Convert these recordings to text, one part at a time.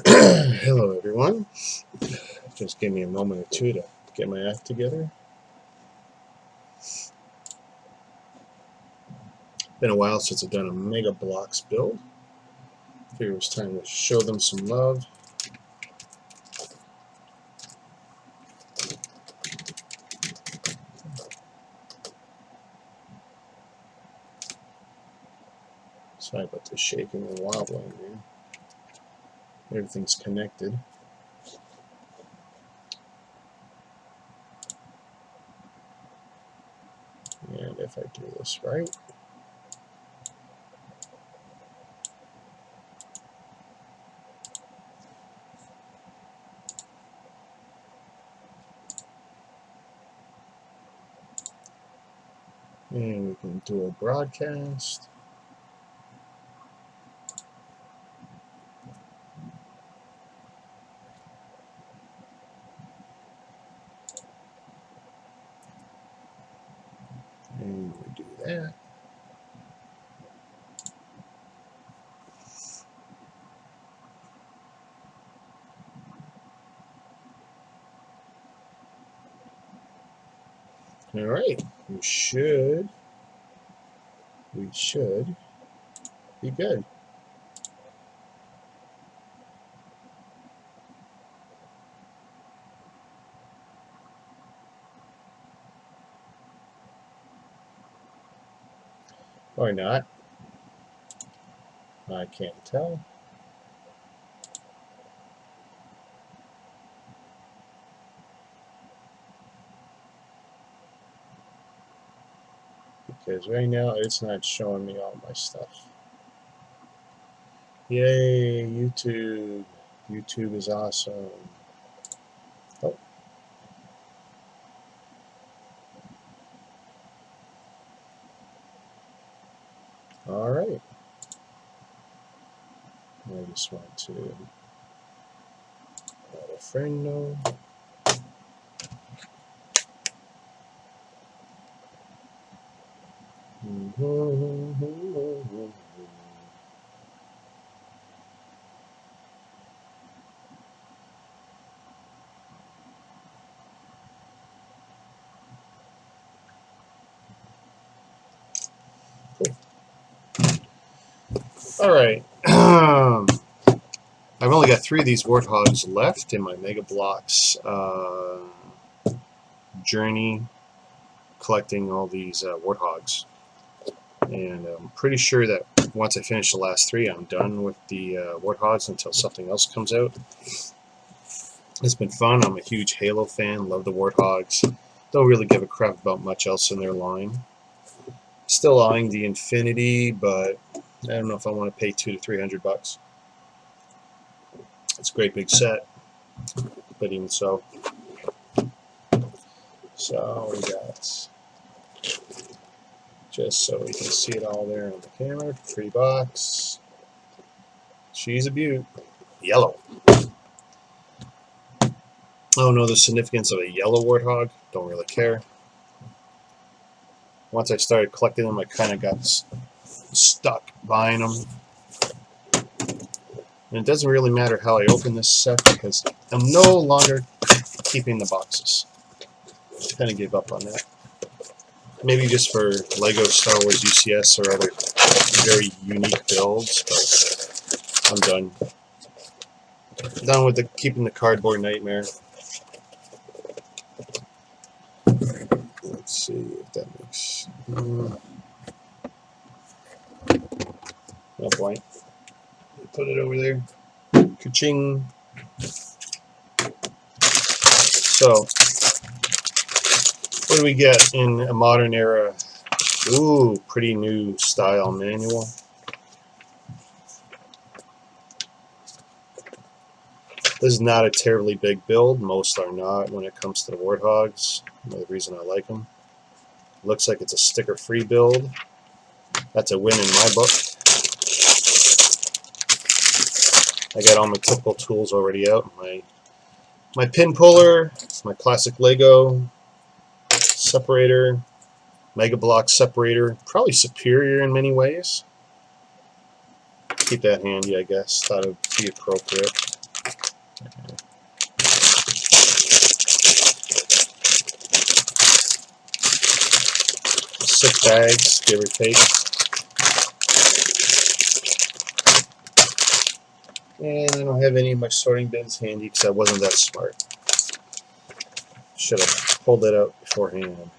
Hello everyone. Just give me a moment or two to get my act together. Been a while since I've done a Mega Blocks build. Figured it was time to show them some love. Sorry about the shaking and wobbling, man. Everything's connected. And if I do this right, and we can do a broadcast. And we do that. Alright, we should be good. Or not. I can't tell. Because right now it's not showing me all my stuff. Yay, YouTube. YouTube is awesome. Oh. Alright. I just want to let a friend know. Cool. Alright. I've only got 3 of these Warthogs left in my Mega Blocks journey, collecting all these Warthogs. And I'm pretty sure that once I finish the last 3, I'm done with the Warthogs until something else comes out. It's been fun. I'm a huge Halo fan. Love the Warthogs. Don't really give a crap about much else in their line. Still eyeing the Infinity, but I don't know if I want to pay $200 to $300. It's a great big set, but even so. So we got, just so we can see it all there on the camera, pretty box. She's a beaut. Yellow. I don't know the significance of a yellow Warthog. Don't really care. Once I started collecting them, I kind of got stuck buying them. And it doesn't really matter how I open this set because I'm no longer keeping the boxes. Kind of gave up on that. Maybe just for Lego Star Wars UCS or other very unique builds, but I'm done. Done with keeping the cardboard nightmare. Let's see if that makes. No point. Put it over there. Ka-ching. So, what do we get in a modern era? Ooh, pretty new style manual. This is not a terribly big build. Most are not when it comes to the Warthogs. Another reason I like them. Looks like it's a sticker-free build. That's a win in my book. I got all my typical tools already out. My pin puller, my classic Lego separator, Mega Block separator, probably superior in many ways. Keep that handy, I guess. Thought it would be appropriate. 6 bags, give or take. And I don't have any of my sorting bins handy because I wasn't that smart. Should have pulled it out beforehand.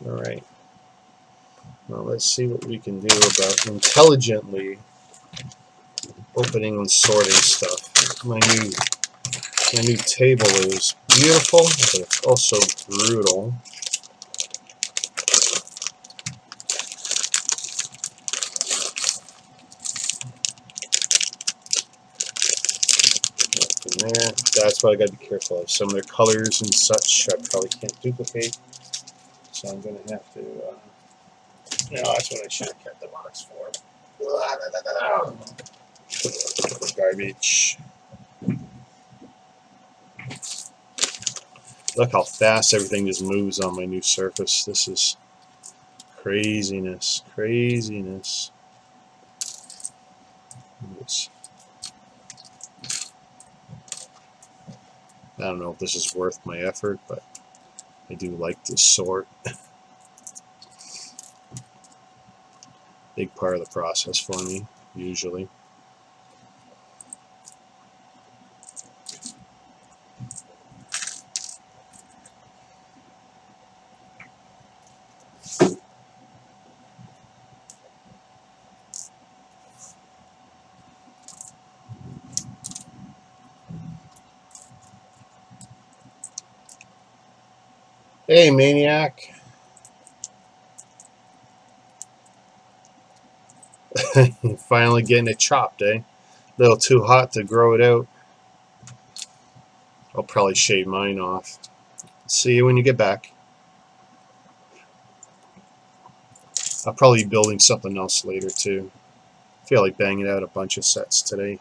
Alright. Well, let's see what we can do about intelligently opening and sorting stuff. My new table is beautiful, but it's also brutal. From there, that's what I got to be careful of. Some of their colors and such I probably can't duplicate, so I'm going to have to. No, that's what I should have kept the box for. Garbage. Look how fast everything just moves on my new surface. This is craziness. Craziness. I don't know if this is worth my effort, but I do like to sort. Big part of the process for me, usually. Hey, Maniac. Finally getting it chopped, eh? A little too hot to grow it out. I'll probably shave mine off. See you when you get back. I'll probably be building something else later too. I feel like banging out a bunch of sets today.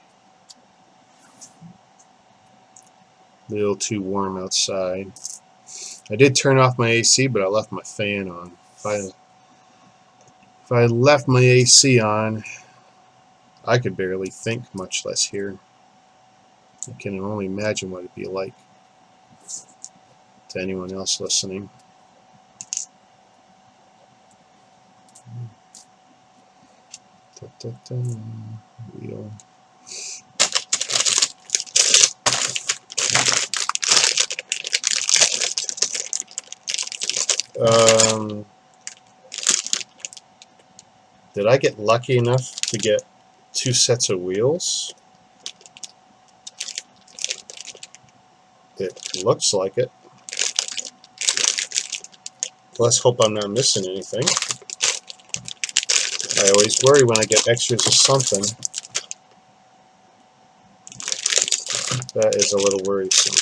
A little too warm outside. I did turn off my AC, but I left my fan on. If I left my AC on, I could barely think, much less hear. I can only imagine what it'd be like to anyone else listening. Wheel. Did I get lucky enough to get 2 sets of wheels? It looks like it. Let's hope I'm not missing anything. I always worry when I get extras of something. That is a little worrisome.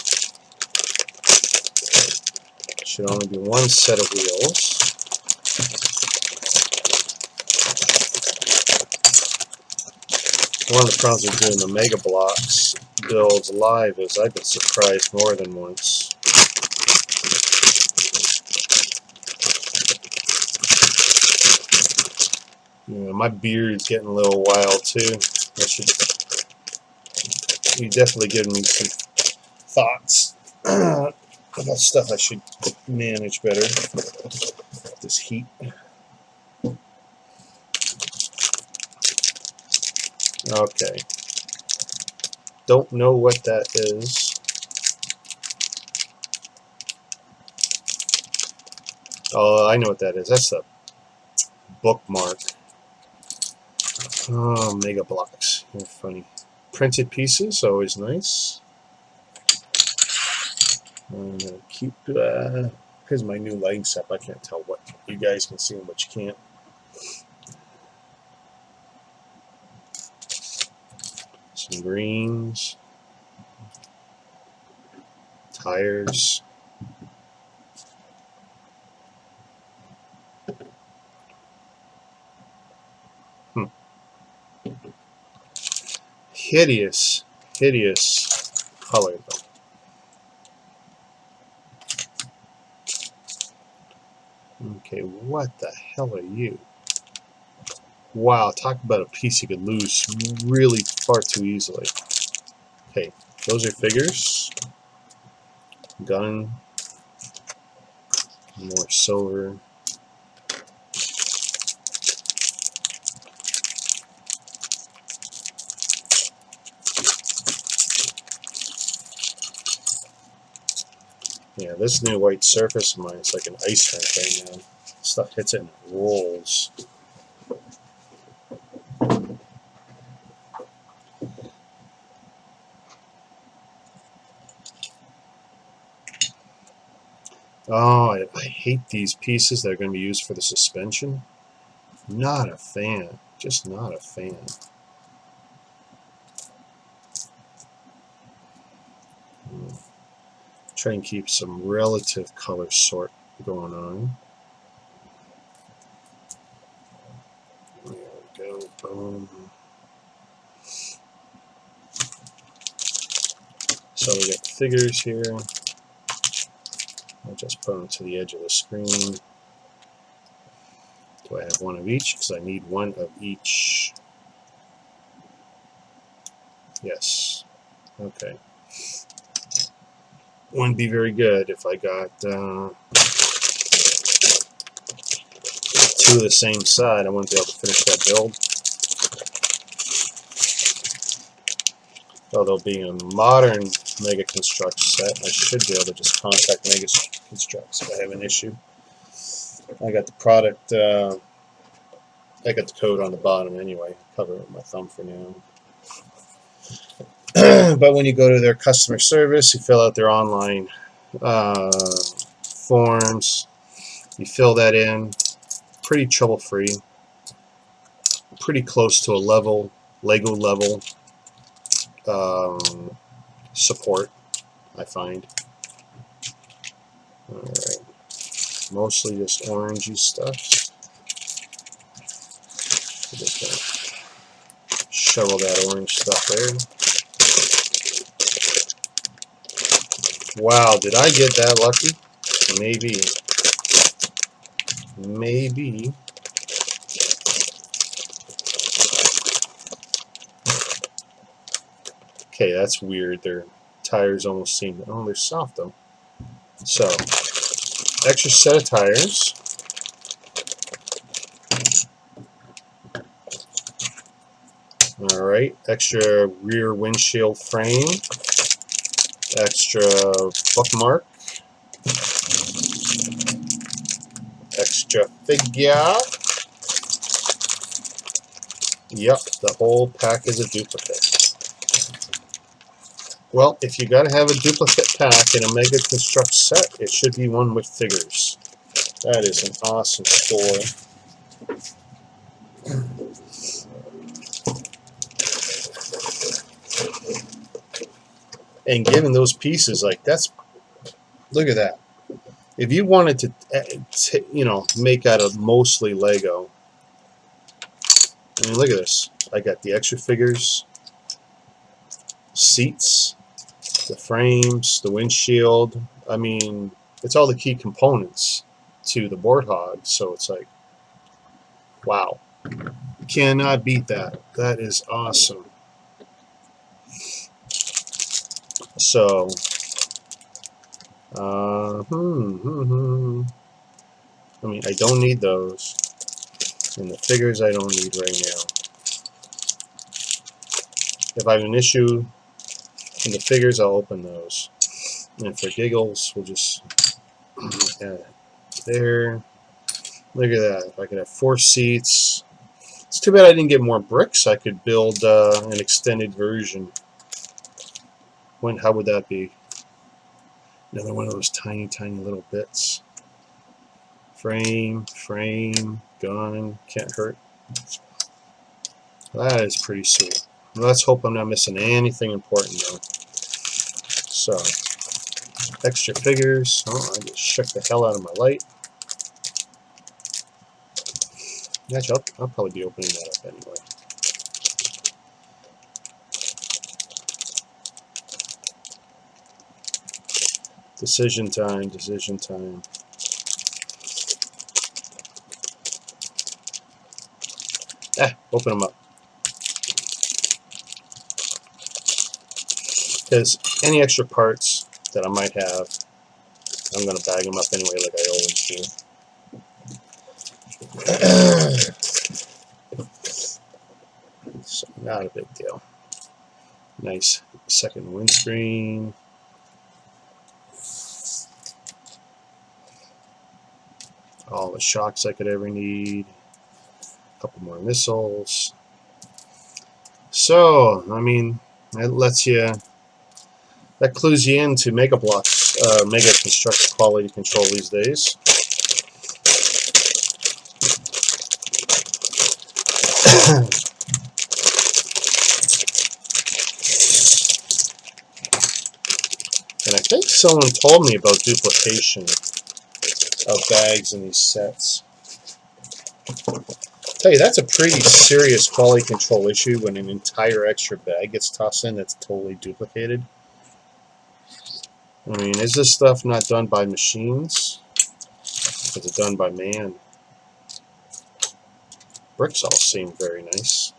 Should only be 1 set of wheels. One of the problems with doing the Mega Blocks builds live is I've been surprised more than once. Yeah, my beard's getting a little wild too. You definitely given me some thoughts about stuff I should manage better. This heat. Okay. Don't know what that is. Oh, I know what that is. That's a bookmark. Oh, Mega Blocks. They're funny. Printed pieces, always nice. I'm gonna keep. Here's my new lighting setup. I can't tell what you guys can see and what you can't. Some greens, tires. Hideous, hideous color though. Okay, what the hell are you? Wow, talk about a piece you could lose really far too easily. Okay, those are figures. Gun. More silver. Yeah, this new white surface of mine is like an ice rink right now. Stuff hits it and it rolls. Oh, I hate these pieces that are going to be used for the suspension. Not a fan. Just not a fan. Try and keep some relative color sort going on. There we go. Boom. So we got figures here. I'll just put them to the edge of the screen. Do I have one of each? Because I need one of each. Yes. Okay. Wouldn't be very good if I got two of the same side. I wouldn't be able to finish that build. Although being a modern MegaConstrux set, I should be able to just contact MegaConstrux if I have an issue. I got the product, I got the code on the bottom anyway. Cover it with my thumb for now. But when you go to their customer service, you fill out their online forms. You fill that in, pretty trouble-free, pretty close to a level, Lego level support, I find. Alright, mostly just orangey stuff. Just gonna shovel that orange stuff there. Wow, did I get that lucky? Maybe. Maybe. Okay, that's weird. Their tires almost seem... Oh, they're soft though. So, extra set of tires. Alright, extra rear windshield frame. Extra bookmark. Extra figure. Yep, the whole pack is a duplicate. Well, if you gotta have a duplicate pack in a MegaConstrux set, it should be one with figures. That is an awesome story. And given those pieces, like that's, look at that. If you wanted to, you know, make out of mostly Lego, I mean, look at this. I got the extra figures, seats, the frames, the windshield. I mean, it's all the key components to the Warthog, so it's like, wow. Cannot beat that. That is awesome. So, I mean, I don't need those. And the figures I don't need right now. If I have an issue in the figures, I'll open those. And for giggles, we'll just add it there. Look at that. If I could have 4 seats. It's too bad I didn't get more bricks. I could build an extended version. How would that be? Another one of those tiny, tiny little bits. Frame, gun, can't hurt. That is pretty sweet. Let's hope I'm not missing anything important though. So, extra figures. Oh, I just shook the hell out of my light. Actually, I'll probably be opening that up anyway. Decision time, decision time. Open them up. Because any extra parts that I might have, I'm going to bag them up anyway like I always do. So not a big deal. Nice second windscreen. All the shocks I could ever need. A couple more missiles. So, I mean, that lets you, that clues you into MegaConstrux quality control these days. And I think someone told me about duplication of bags in these sets. Tell you, that's a pretty serious quality control issue when an entire extra bag gets tossed in that's totally duplicated. I mean, is this stuff not done by machines? Is it done by man? Bricks all seem very nice.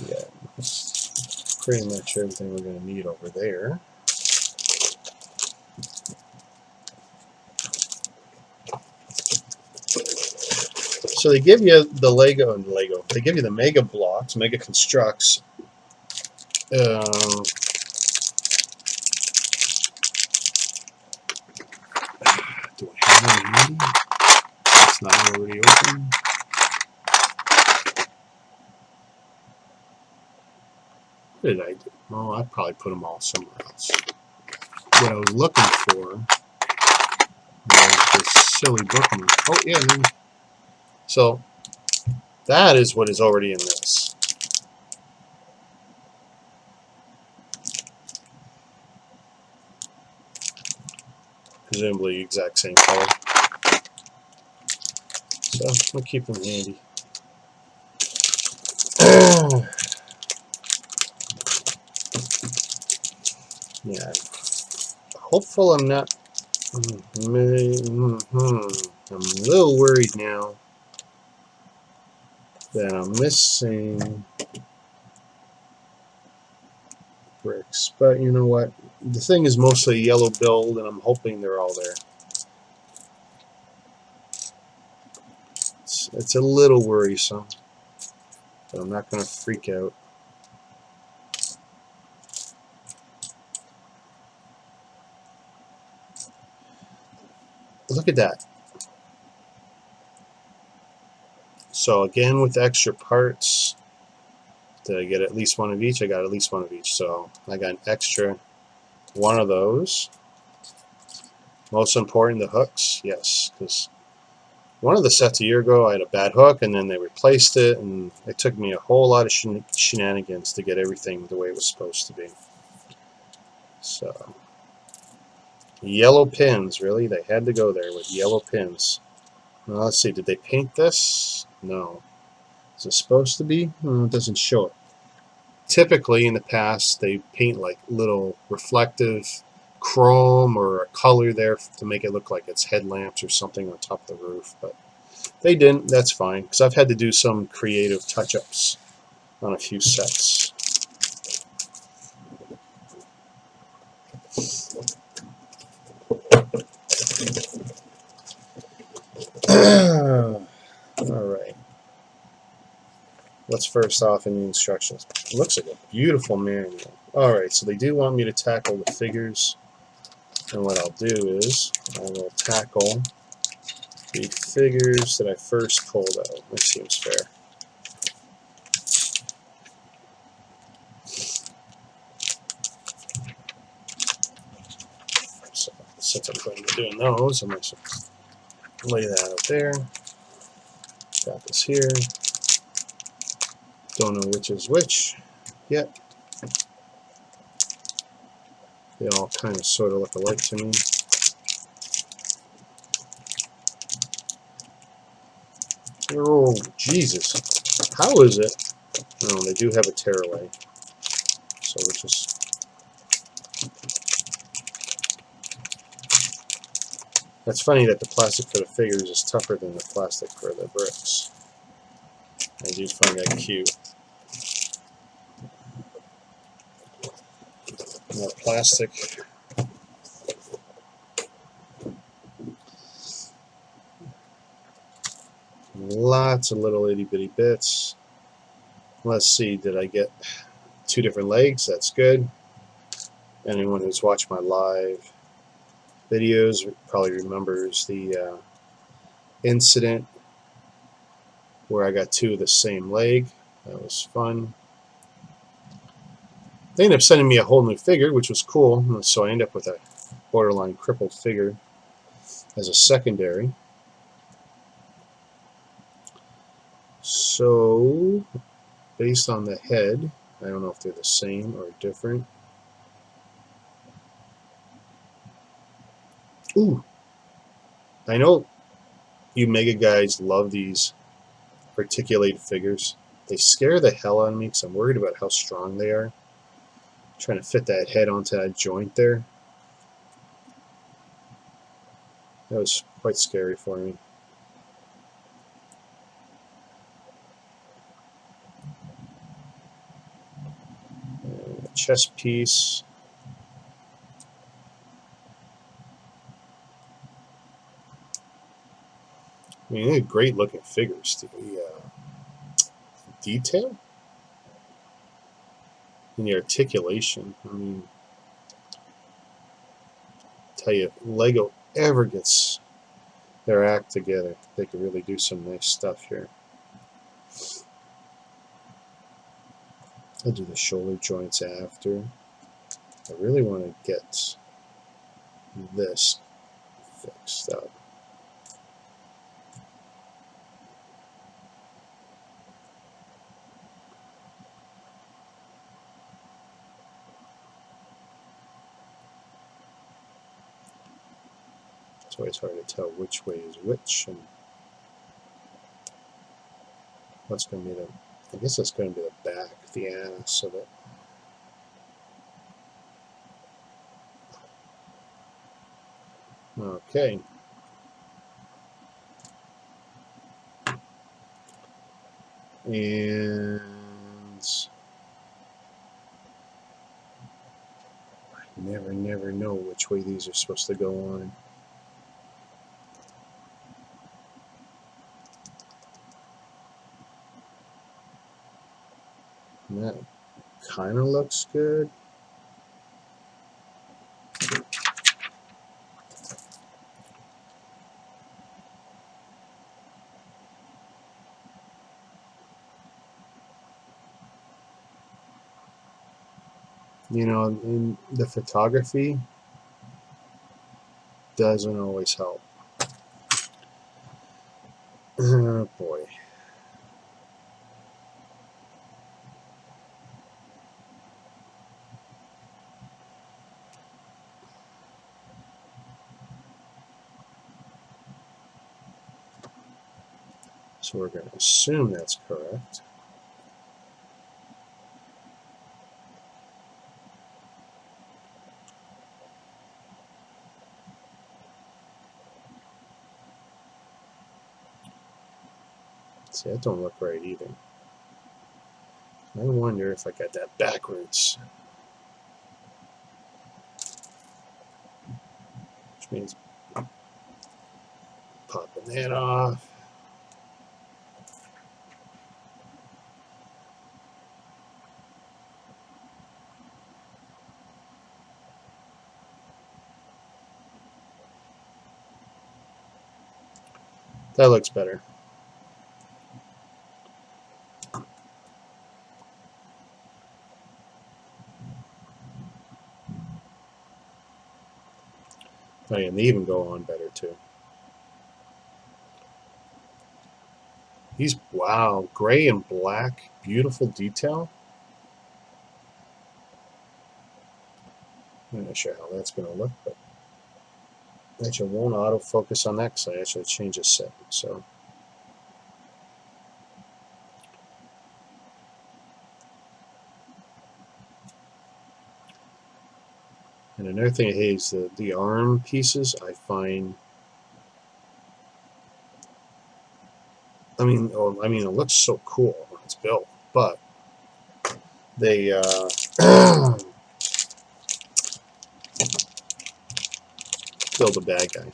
Yeah, that's pretty much everything we're going to need over there. So they give you the they give you the Mega blocks, MegaConstrux. Do I have any handy? It's not already open. What did I do? Oh, I probably put them all somewhere else. What I was looking for was this silly bookmark. Oh, yeah, man. So that is what is already in this. Presumably exact same color. So we'll keep them handy. Yeah. Hopeful I'm not. I'm a little worried now that I'm missing bricks, but you know what? The thing is mostly a yellow build, and I'm hoping they're all there. It's a little worrisome, but I'm not going to freak out. Look at that. So again, with extra parts, did I get at least one of each? I got at least one of each. So I got an extra one of those. Most important, the hooks. Yes, because one of the sets a year ago, I had a bad hook, and then they replaced it, and it took me a whole lot of shenanigans to get everything the way it was supposed to be. So, yellow pins, really? They had to go there with yellow pins. Well, let's see, did they paint this? No. Is it supposed to be? Well, it doesn't show it. Typically, in the past, they paint like little reflective chrome or a color there to make it look like it's headlamps or something on top of the roof, but they didn't. That's fine, because I've had to do some creative touch-ups on a few sets. Alright. Let's first off in the instructions. It looks like a beautiful manual. Alright, so they do want me to tackle the figures. And what I'll do is, I will tackle the figures that I first pulled out. That seems fair. So, since I'm going to be doing those, I'm going to lay that out there. Got this here. Don't know which is which yet. They all kind of sort of look alike to me. Oh, Jesus. How is it? Oh, they do have a tearaway. So we're just... That's funny that the plastic for the figures is tougher than the plastic for the bricks. I do find that cute. More plastic. Lots of little itty bitty bits. Let's see, did I get 2 different legs? That's good. Anyone who's watched my live videos probably remembers the incident where I got 2 of the same leg. That was fun. They ended up sending me a whole new figure, which was cool. So I ended up with a borderline crippled figure as a secondary. So, based on the head, I don't know if they're the same or different. Ooh! I know you Mega guys love these articulated figures. They scare the hell out of me because I'm worried about how strong they are. Trying to fit that head onto that joint there. That was quite scary for me. And a chest piece. I mean, they're great looking figures. The detail and the articulation. I mean, tell you, if Lego ever gets their act together, they could really do some nice stuff here. I'll do the shoulder joints after. I really want to get this fixed up. It's always hard to tell which way is which and what's going to be the, I guess that's going to be the back, the ass of it. Okay. And I never know which way these are supposed to go on. And that kind of looks good. You know, in the photography doesn't always help. Oh boy. So we're going to assume that's correct. See, that don't look right either. I wonder if I got that backwards. Which means popping that off. That looks better. Oh yeah, and they even go on better too. These, wow, gray and black, beautiful detail. I'm not sure how that's going to look, but actually won't autofocus on that because I actually changed the setting. So and another thing I hate is the arm pieces. I find, I mean, it looks so cool when it's built, but they build a bad guy.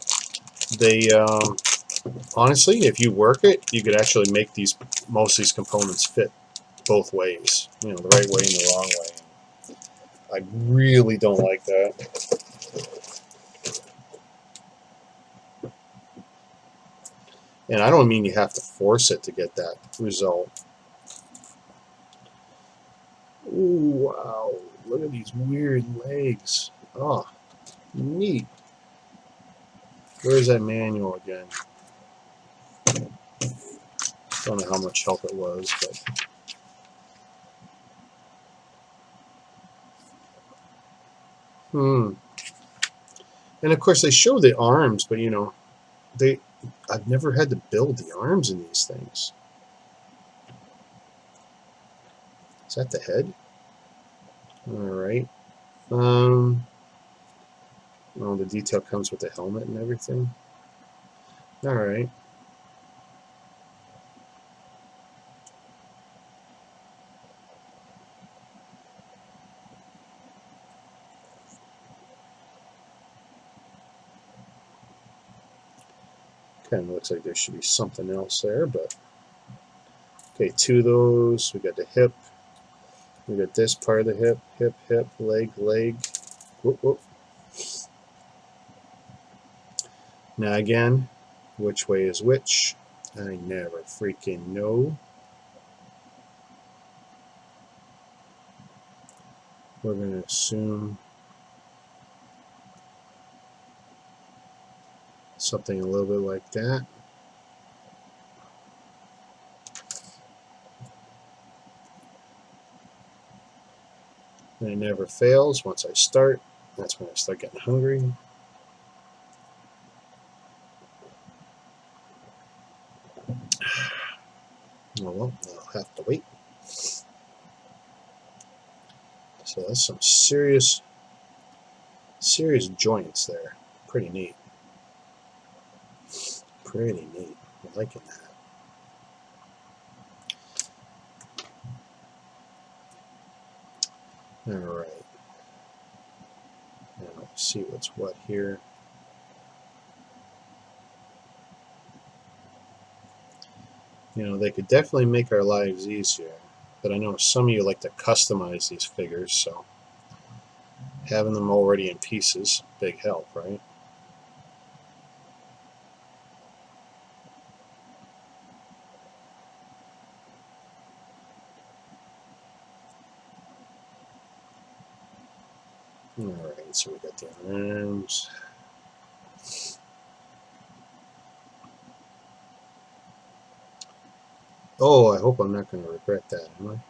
They honestly, if you work it, you could actually make most of these components fit both ways. You know, the right way and the wrong way. I really don't like that. And I don't mean you have to force it to get that result. Ooh, wow. Look at these weird legs. Oh, neat. Where's that manual again? Don't know how much help it was, but... And of course they show the arms, but you know, I've never had to build the arms in these things. Is that the head? Alright. Oh, the detail comes with the helmet and everything. Alright. Kind of looks like there should be something else there, but... Okay, 2 of those. We got the hip. We got this part of the hip, hip, hip, leg, leg. Whoop, whoop. Now again, which way is which? I never freaking know. We're going to assume something a little bit like that. And it never fails. Once I start, that's when I start getting hungry. Oh well, I'll have to wait. So that's some serious joints there. Pretty neat. Pretty neat. I'm liking that. Alright. Now let's see what's what here. You know, they could definitely make our lives easier, but I know some of you like to customize these figures, so having them already in pieces, big help, right? Alright, so we got the arms. Oh, I hope I'm not going to regret that, am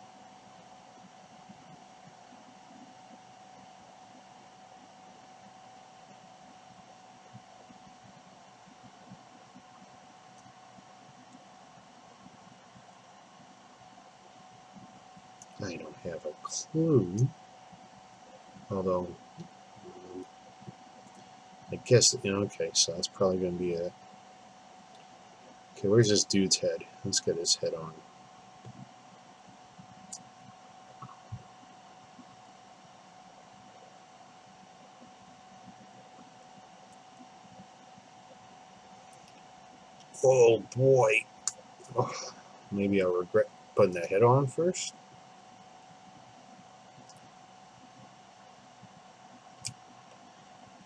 I? I don't have a clue. Although, I guess, you know, okay, so that's probably going to be it. Okay, where's this dude's head? Let's get his head on. Oh boy. Oh, maybe I'll regret putting that head on first.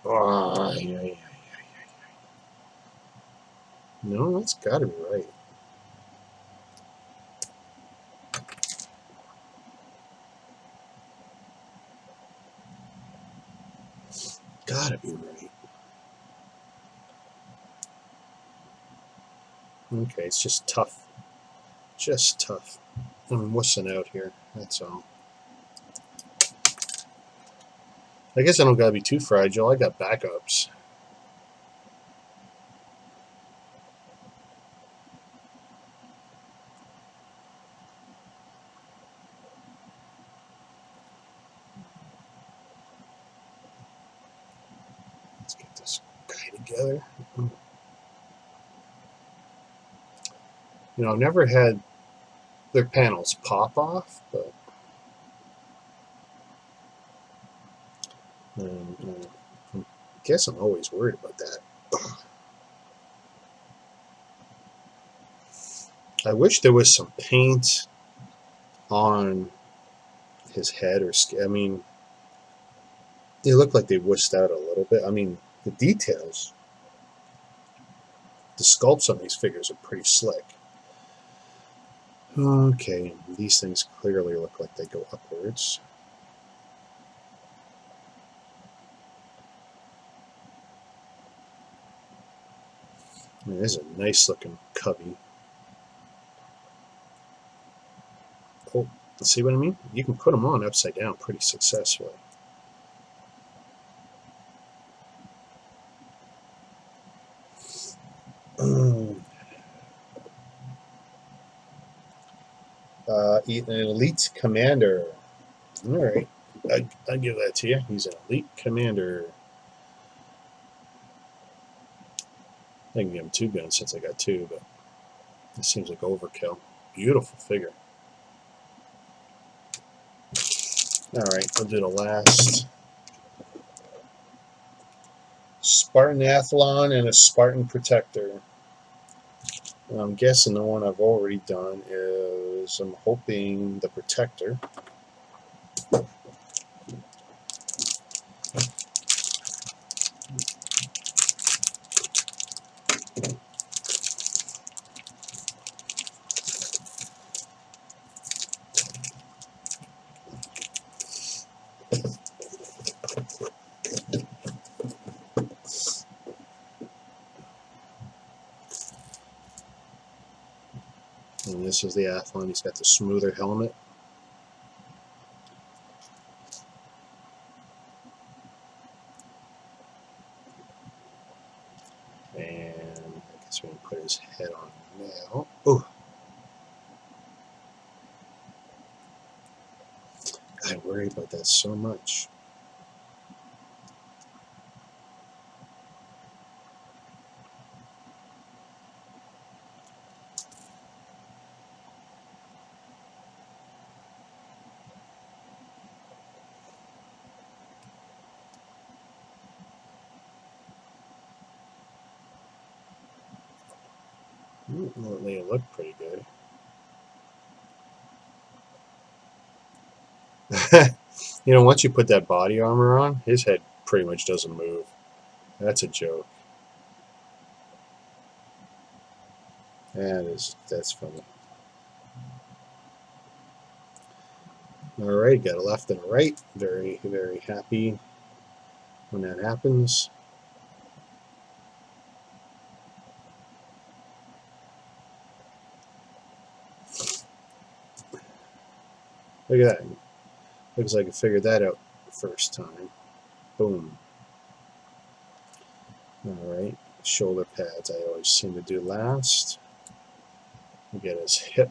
Oh, yeah. No, that's got to be right. Gotta be right. Okay, it's just tough. Just tough. I'm wussing out here, that's all. I guess I don't gotta be too fragile. I got backups. Let's get this guy together. You know, I've never had their panels pop off, but guess I'm always worried about that. I wish there was some paint on his head or skin. I mean, they look like they wussed out a little bit. I mean, the details, the sculpts on these figures are pretty slick. Okay, these things clearly look like they go upwards. I mean, this is a nice looking cubby. Oh, see what I mean? You can put them on upside down pretty successfully. An elite commander. All right, I'll give that to you. He's an elite commander. I can give him 2 guns since I got 2, but it seems like overkill. Beautiful figure. Alright, I'll do the last. Spartan Arhlon and a Spartan Protector. I'm guessing the one I've already done is, I'm hoping, the Protector. And this is the Arhlon. He's got the smoother helmet. And I guess we can put his head on now. Oh! I worry about that so much. Well, they look pretty good. You know, once you put that body armor on, his head pretty much doesn't move. That's a joke. That's funny. Alright, got a left and a right. Very, very happy when that happens. Look at that. Looks like I figured that out the first time. Boom. Alright, shoulder pads I always seem to do last. We get his hip.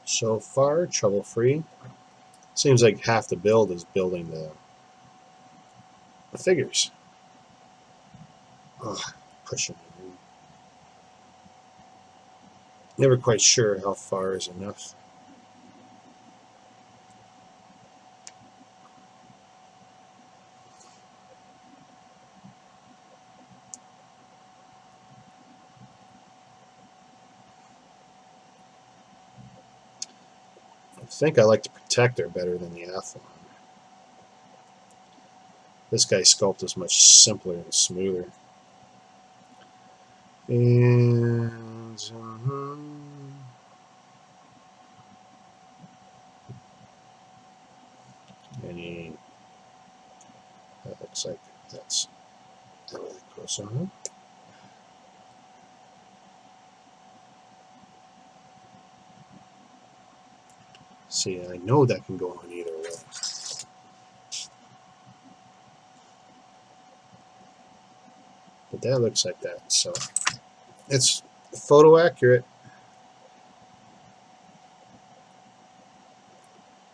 So far, trouble-free. Seems like half the build is building the figures. Ugh, pushing it in. Never quite sure how far is enough. I think I like the Protector better than the Arhlon. This guy's sculpt is much simpler and smoother. And that looks like that's really close on. See, I know that can go on either way. But that looks like that, so it's photo accurate.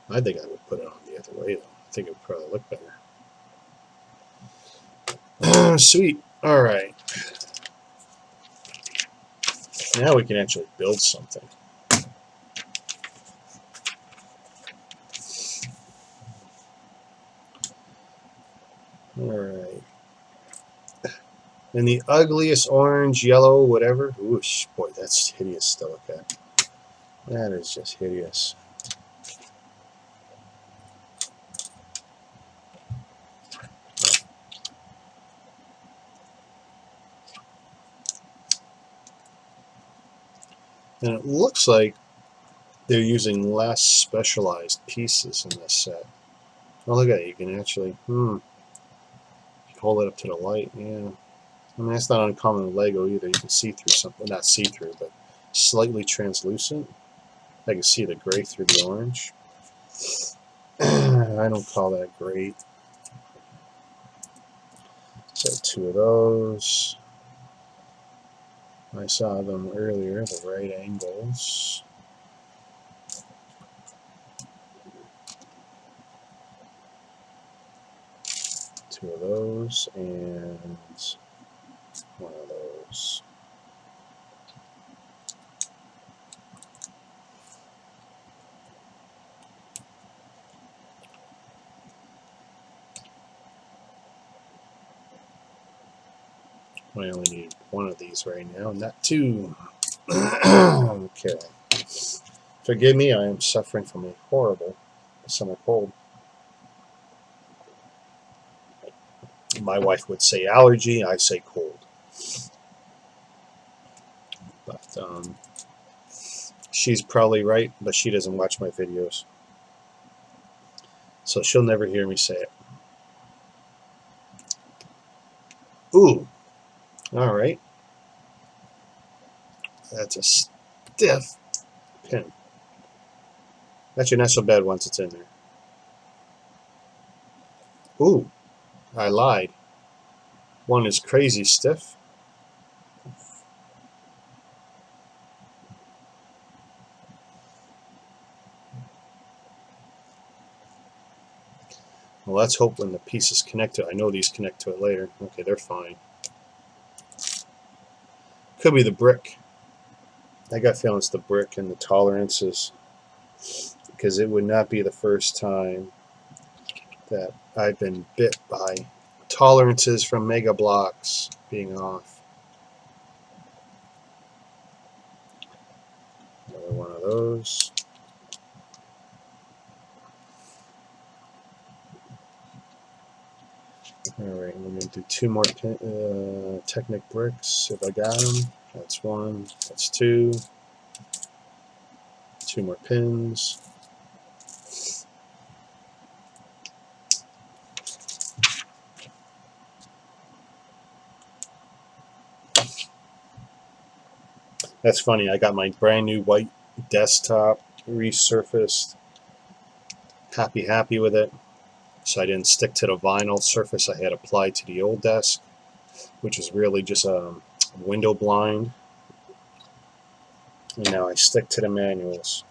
I think I would put it on the other way, though. I think it would probably look better. Sweet. Alright. Now we can actually build something. And the ugliest orange, yellow, whatever. Whoosh, boy, that's hideous to look at. That is just hideous. And it looks like they're using less specialized pieces in this set. Oh, look at it. You can actually, hold it up to the light. Yeah. I mean, that's not uncommon in Lego either. You can see through something. Not see through, but slightly translucent. I can see the gray through the orange. I don't call that great. So 2 of those. I saw them earlier, the right angles. Two of those and 1 of those. I only need 1 of these right now, not 2. Okay. Forgive me, I am suffering from a horrible summer cold. My wife would say allergy, I say cold. But she's probably right, but she doesn't watch my videos. So she'll never hear me say it. Ooh. Alright. That's a stiff pin. Actually, not so bad once it's in there. Ooh. I lied. One is crazy stiff. Well, let's hope when the pieces connect to it. I know these connect to it later. Okay, they're fine. Could be the brick. I got feeling it's the brick and the tolerances, because it would not be the first time that I've been bit by tolerances from Mega Blocks being off. Another 1 of those. Alright, we're going to do 2 more Technic bricks if I got them. That's 1. That's 2. 2 more pins. That's funny. I got my brand new white desktop resurfaced. Happy with it. So I didn't stick to the vinyl surface I had applied to the old desk, which is really just a window blind. And now I stick to the manuals.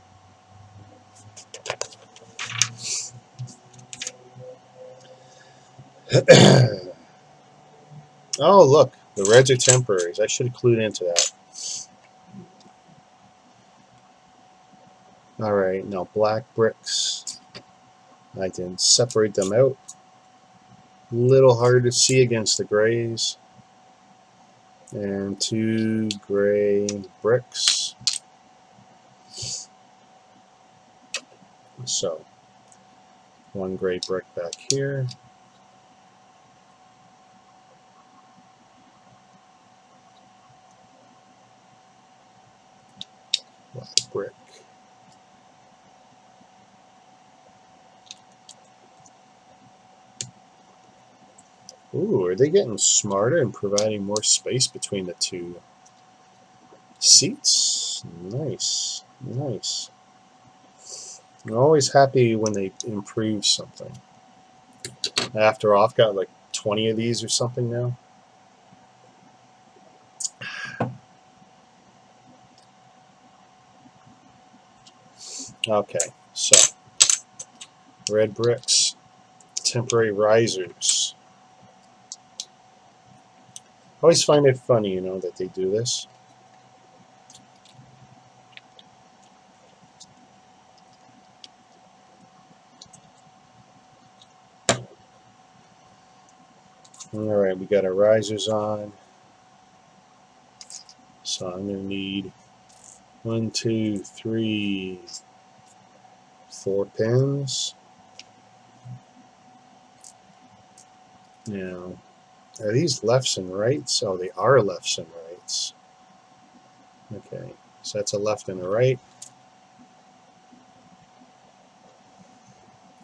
Oh, look. The reds are temporaries. I should have clued into that. Alright, now black bricks. I can separate them out. A little hard to see against the grays. And 2 gray bricks. So, 1 gray brick back here. Black brick. Ooh, are they getting smarter and providing more space between the 2 seats? Nice, nice. I'm always happy when they improve something. After all, I've got like 20 of these or something now. Okay, so red bricks, temporary risers. I always find it funny, that they do this. Alright, we got our risers on. So I'm going to need 1, 2, 3, 4 pins. Now, are these lefts and rights? Oh, they are lefts and rights. Okay, so that's a left and a right.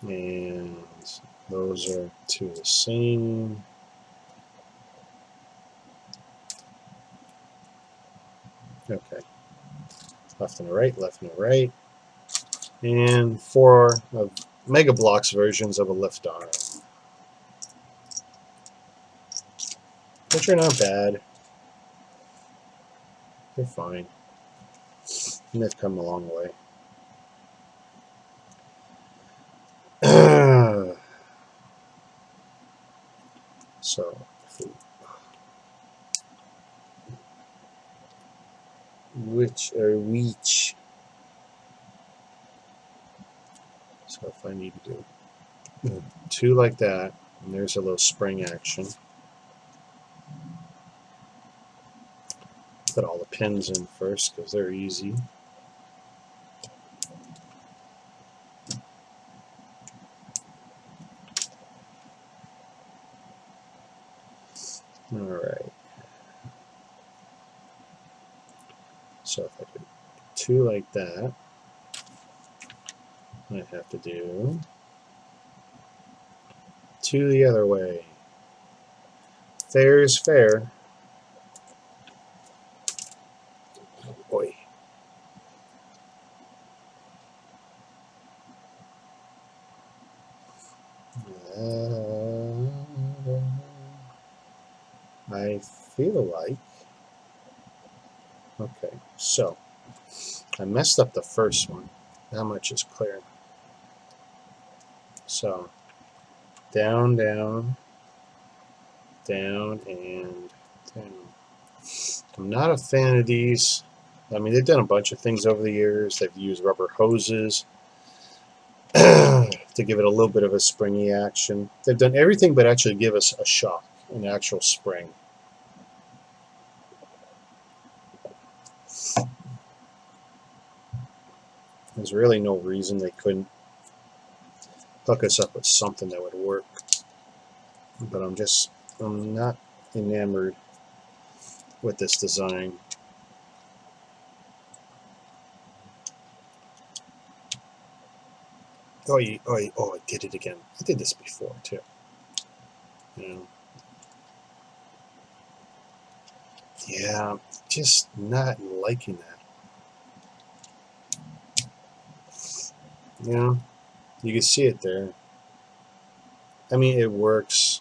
And those are two the same. Okay, left and a right, left and a right. And 4 of MegaBloks versions of a lift arm, which are not bad. They're fine. And they've come a long way. So, which. So if I need to do 2 like that, and there's a little spring action. Put all the pins in first because they're easy. Alright. So if I do 2 like that, I have to do 2 the other way. Fair is fair. Boy. I feel like. Okay, so I messed up the first one. How much is clear? So down, down, down, and down. I'm not a fan of these. I mean, they've done a bunch of things over the years. They've used rubber hoses to give it a little bit of a springy action. They've done everything but actually give us a shock, an actual spring. There's really no reason they couldn't hook us up with something that would work. But I'm not enamored with this design. Oh, I did it again. I did this before too. Yeah, just not liking that. You can see it there. I mean, it works.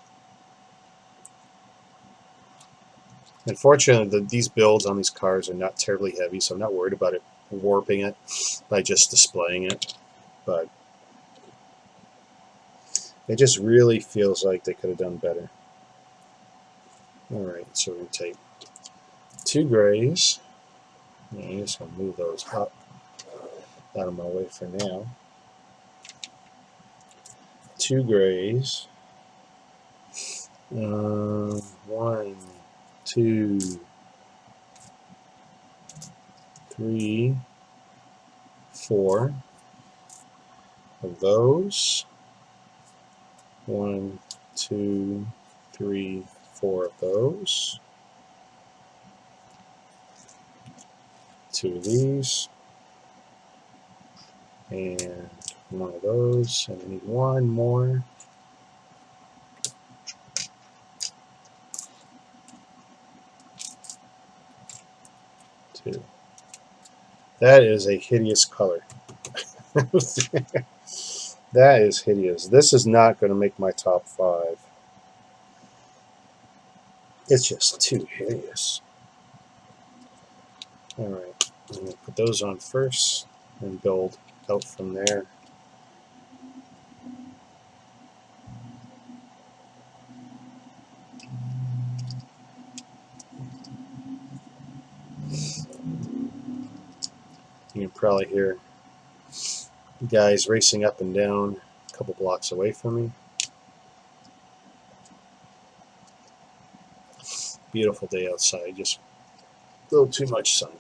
Unfortunately, these builds on these cars are not terribly heavy, so I'm not worried about it warping it by just displaying it. But it just really feels like they could have done better. Alright, so we're going to take 2 grays. I'm just going to move those up out of my way for now. 2 grays. 1, 2, 3, 4 of those. 1, 2, 3, 4 of those. 2 of these. And 1 of those. And I need 1 more. That is a hideous color. That is hideous. This is not going to make my top 5. It's just too hideous. Alright, I'm going to put those on first and build out from there. You can probably hear guys racing up and down a couple blocks away from me. Beautiful day outside, just A little too much sun.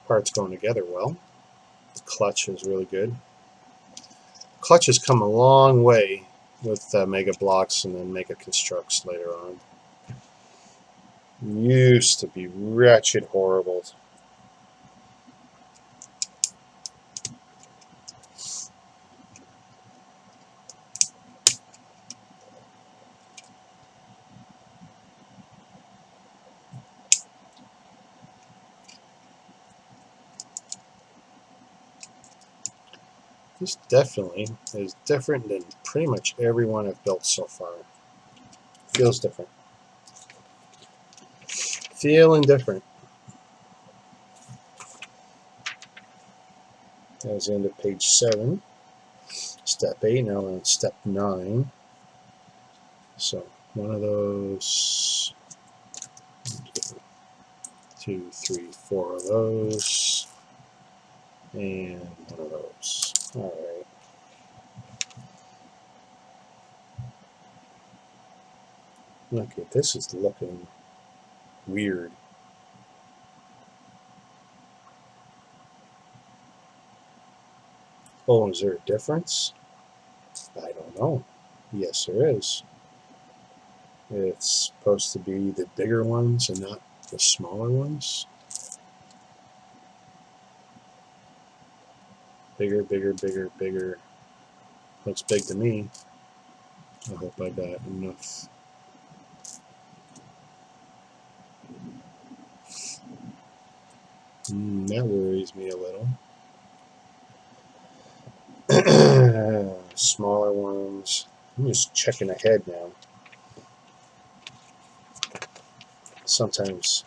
Parts going together well. The clutch is really good. Clutch has come a long way with Mega Blocks and then MegaConstrux later on. Used to be wretched horrible. This definitely is different than pretty much every one I've built so far. Feels different. Feeling different. That was the end of page 7. Step 8, now we're on step 9. So, one of those, 2, 3, 4 of those, and one of those. Alright. Okay, this is looking weird. Oh, is there a difference? I don't know. Yes, there is. It's supposed to be the bigger ones and not the smaller ones. Bigger, bigger, bigger, bigger. Looks big to me. I hope I got enough. That worries me a little. Smaller ones. I'm just checking ahead now. Sometimes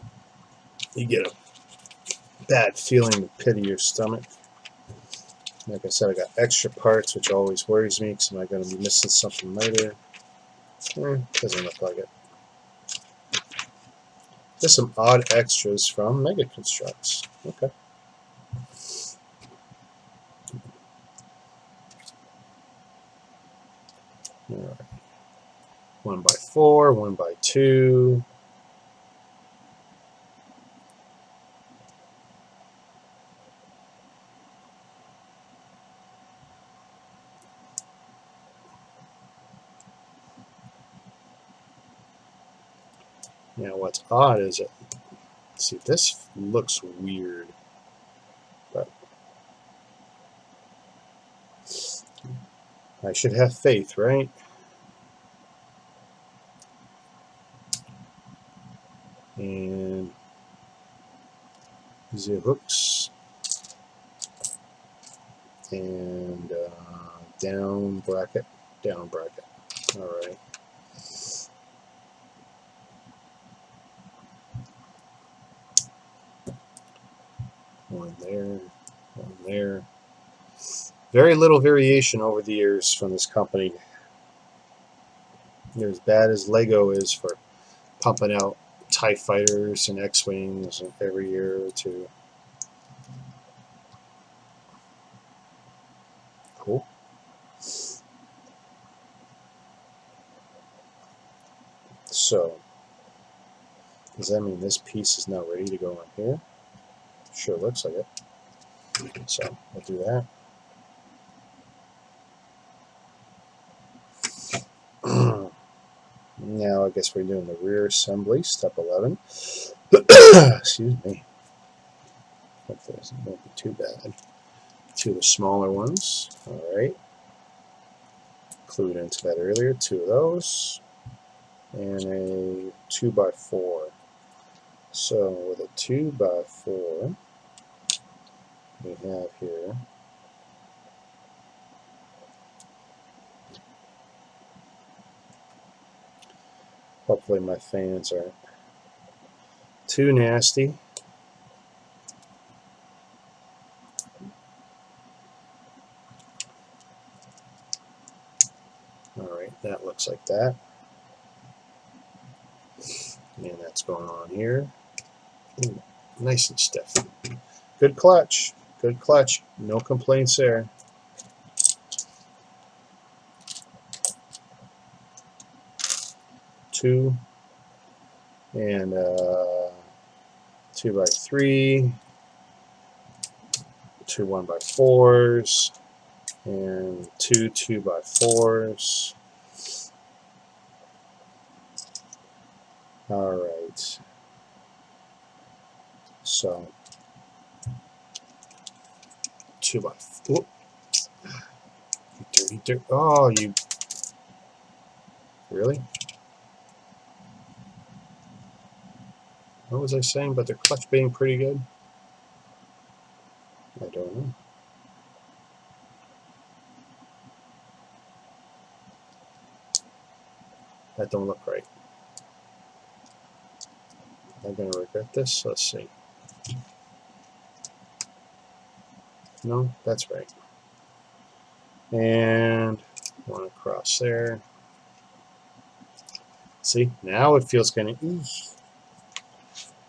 you get a bad feeling in the pit of your stomach. Like I said, I got extra parts, which always worries me because am I going to be missing something later? Doesn't look like it. Just some odd extras from MegaConstrux. Okay. Alright. 1x4, 1x2. Now what's odd is it, see, this looks weird, but I should have faith, right? And the hooks and down bracket. All right. One there, one there. Very little variation over the years from this company. They're as bad as Lego is for pumping out TIE fighters and X-Wings every year or two. Cool. So, does that mean this piece is now ready to go on here? Sure looks like it. So, we'll do that. Now I guess we're doing the rear assembly, step 11. Excuse me. Hopefully this won't be too bad. 2 of the smaller ones. Alright. Clued into that earlier. 2 of those. And a 2x4. So with a 2x4, we have here hopefully my fans aren't too nasty. Alright, that looks like that. And that's going on here. Ooh, nice and stiff. Good clutch. Good clutch. No complaints there. 2, and 2x3, 2 1x4s, and 2 2x4s. All right. So 2x4. You dirty dirt. Oh, you really? What was I saying about the clutch being pretty good? I don't know. That don't look right. Am I going to regret this? Let's see. No, that's right. And one across there. See, now it feels kind of,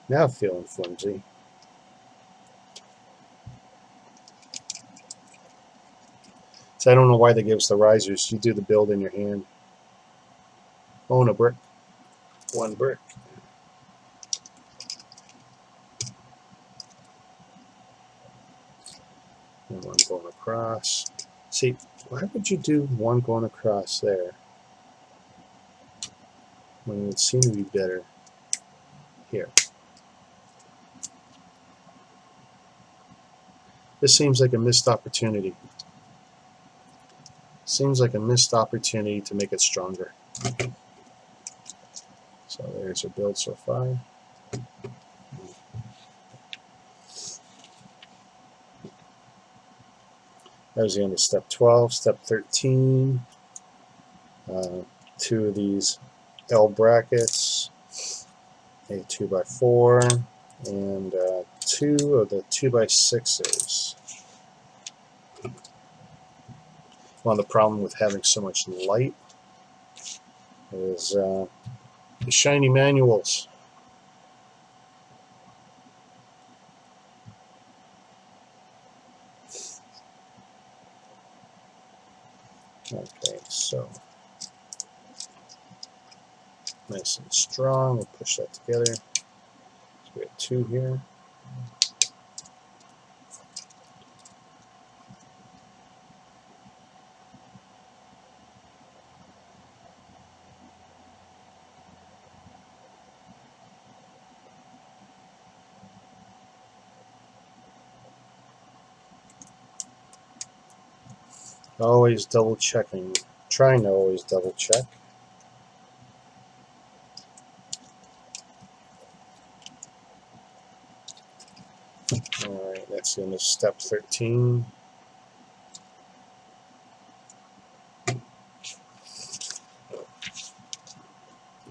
now it's feeling flimsy. So I don't know why they give us the risers. You do the build in your hand. Own a brick. One brick. And one going across. See, why would you do one going across there when it would seem to be better here? This seems like a missed opportunity. Seems like a missed opportunity to make it stronger. So there's a build so far. That was the end of step 12. Step 13. 2 of these L brackets, a 2x4, and 2 of the 2x6s. Well, the problem with having so much light is the shiny manuals. Okay, so nice and strong. We'll push that together. So we have 2 here. Always double checking. Trying to always double check. Alright, that's the end of step 13.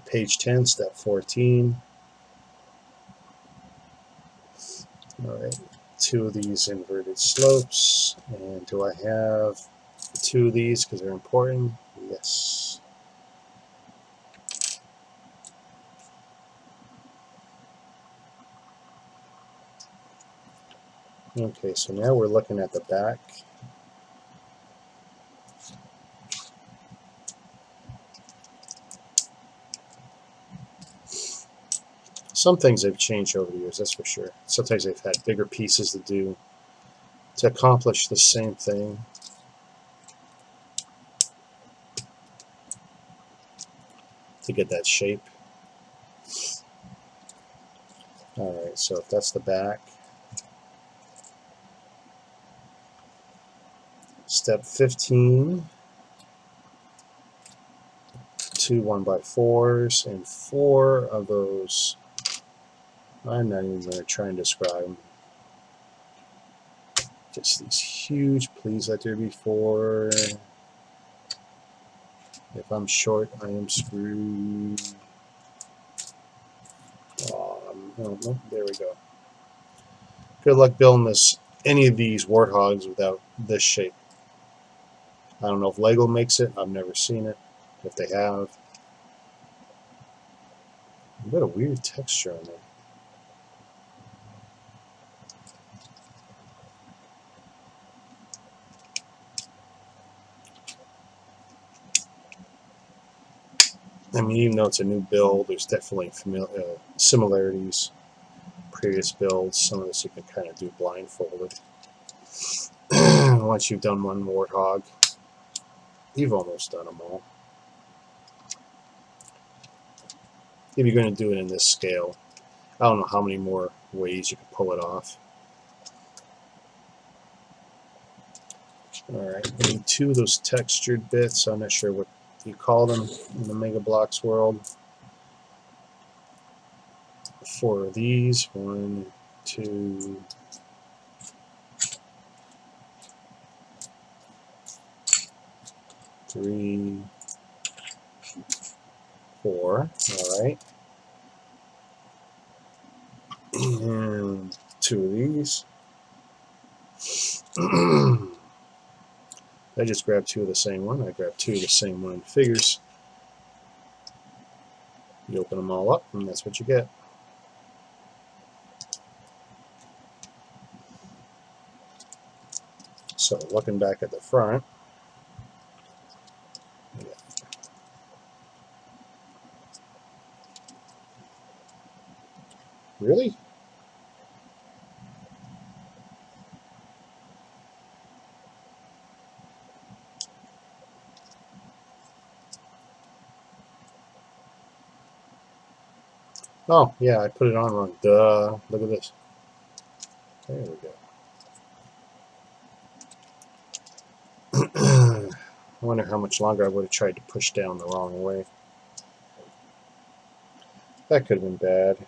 Page 10, step 14. Alright, 2 of these inverted slopes. And do I have 2 of these because they're important? Yes. Okay, so now we're looking at the back. Some things have changed over the years, that's for sure. Sometimes they've had bigger pieces to do to accomplish the same thing. To get that shape. Alright, so if that's the back. Step 15. 2 1x4s and 4 of those. I'm not even going to try and describe them. Just these huge, please let there be 4. If I'm short, I am screwed. No, there we go. Good luck building any of these Warthogs without this shape. I don't know if Lego makes it. I've never seen it. If they have. A bit of weird texture on there. I mean, even though it's a new build, there's definitely similarities. Previous builds, some of this you can kind of do blindfolded. Once you've done one Warthog, you've almost done them all. If you're going to do it in this scale, I don't know how many more ways you can pull it off. Alright, I need 2 of those textured bits. I'm not sure what you call them in the Mega Bloks world. 4 of these. 1, 2, 3, 4. Alright. And 2 of these. I just grabbed 2 of the same one. I grabbed 2 of the same one. Figures. You open them all up, and that's what you get. So, looking back at the front, really? Oh, yeah, I put it on wrong. Duh. Look at this. There we go. I wonder how much longer I would have tried to push down the wrong way. That could have been bad.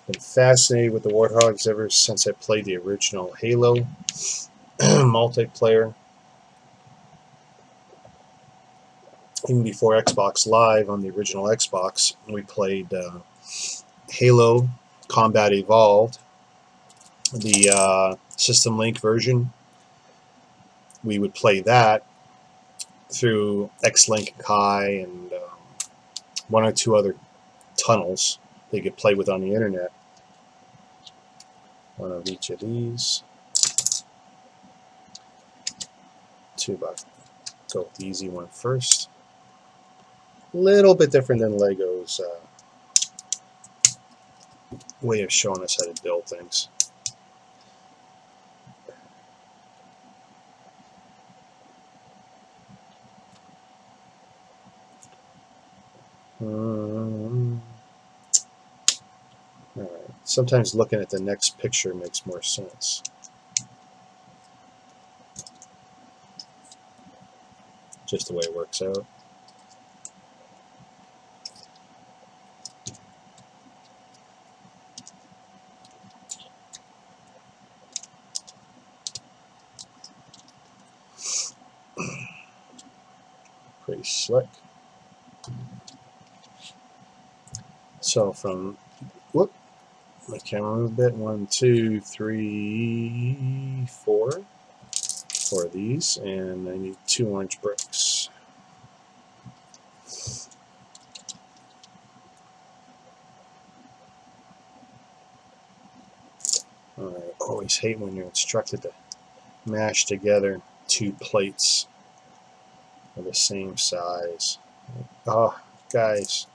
Been fascinated with the Warthogs ever since I played the original Halo multiplayer. Even before Xbox Live on the original Xbox, we played Halo Combat Evolved, the System Link version. We would play that through X-Link Kai and 1 or 2 other tunnels that you could play with on the internet. 1 of each of these. 2 bucks. Go with the easy one first. A little bit different than Lego's way of showing us how to build things. Alright. Sometimes looking at the next picture makes more sense. Just the way it works out. Pretty slick. So from, whoop, my camera moved a bit. 1, 2, 3, 4. 4 of these, and I need 2 orange bricks. I always hate when you're instructed to mash together 2 plates of the same size. Oh, guys,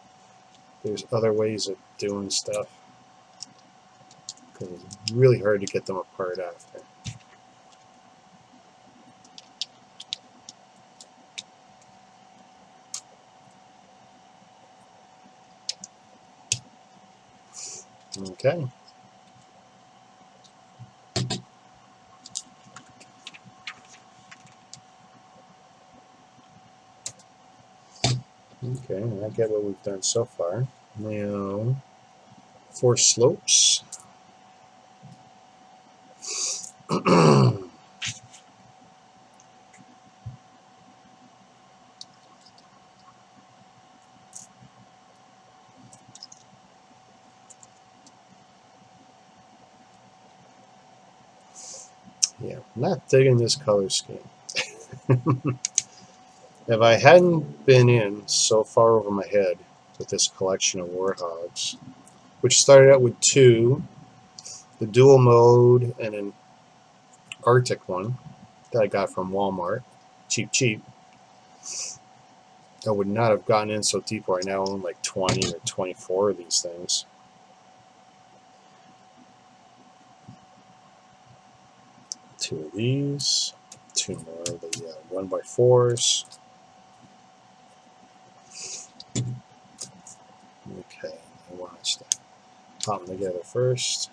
there's other ways of doing stuff, because it's really hard to get them apart after. Okay. Okay, I get what we've done so far. Now, 4 slopes. Yeah, not digging this color scheme. If I hadn't been in so far over my head with this collection of Warthogs, which started out with 2, the dual mode and an Arctic one that I got from Walmart, cheap, I would not have gotten in so deep where I now own like 20 or 24 of these things. Two of these, 2 more of the 1x4s. Okay, I want us to pop them together first.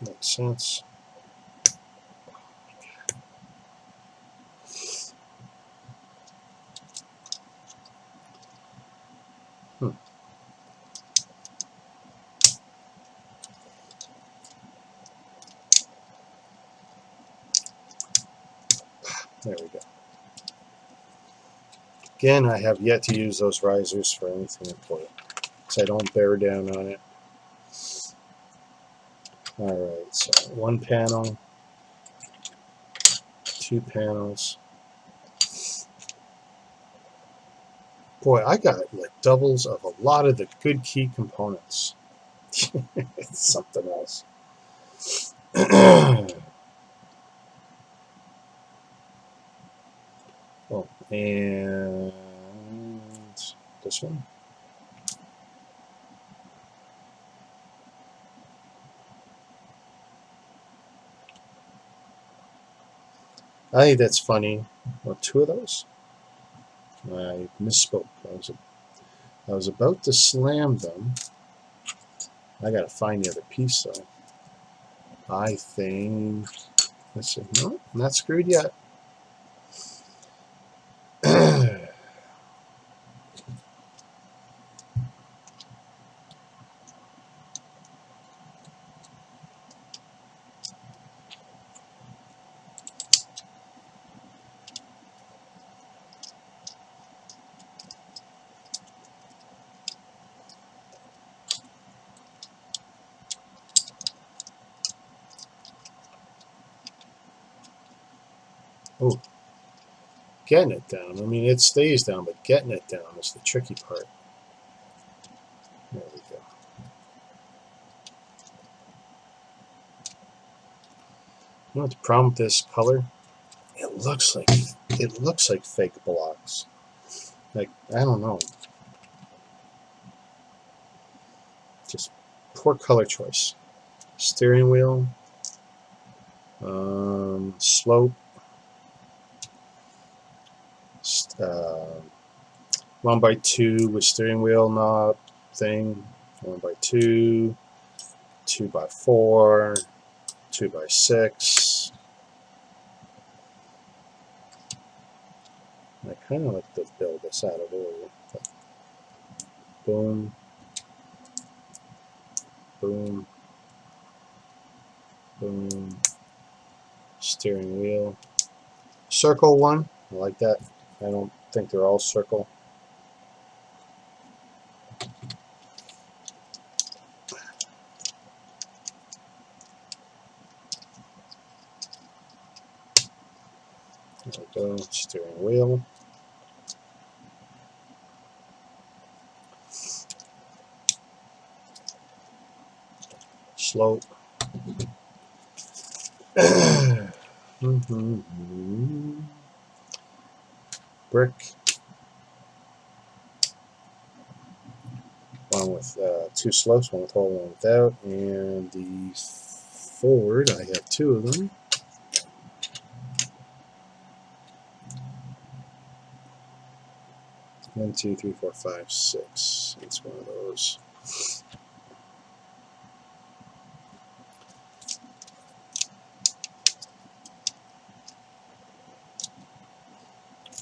Makes sense. There we go. Again, I have yet to use those risers for anything important, so I don't bear down on it. Alright, so 1 panel, 2 panels. Boy, I got like doubles of a lot of the good key components. It's something else. Oh, and this one. I think that's funny. Well, 2 of those? I misspoke. I was about to slam them. I gotta find the other piece though. I think. Let's see. No, I'm not screwed yet. Oh, getting it down. I mean, it stays down, but getting it down is the tricky part. There we go. You know what the problem with this color? It looks like fake blocks. Like, I don't know. Just poor color choice. Steering wheel. Slope. 1x2 with steering wheel knob thing. 1x2. 2x4. 2x6. I kind of like to build this out of order. Boom. Boom. Boom. Steering wheel. Circle one. I like that. I don't think they're all circle. There we go. Steering wheel. Slope. Brick. One with 2 slopes, one with all, one without. And the forward, I have 2 of them. One, 2, 3, 4, 5, 6. It's one of those.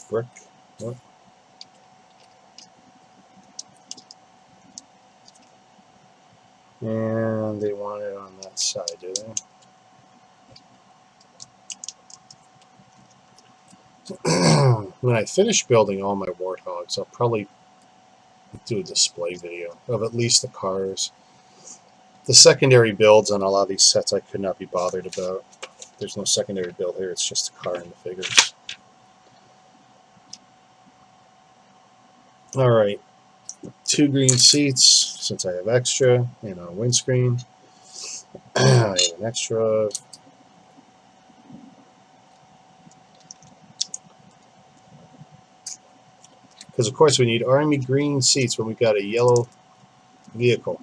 Brick. What? And they want it on that side, do they? When I finish building all my Warthogs, I'll probably do a display video of at least the cars. The secondary builds on a lot of these sets I could not be bothered about. There's no secondary build here, it's just a car and the figures. Alright, 2 green seats, since I have extra, and a windscreen. I have an extra. Because of course we need army green seats when we've got a yellow vehicle.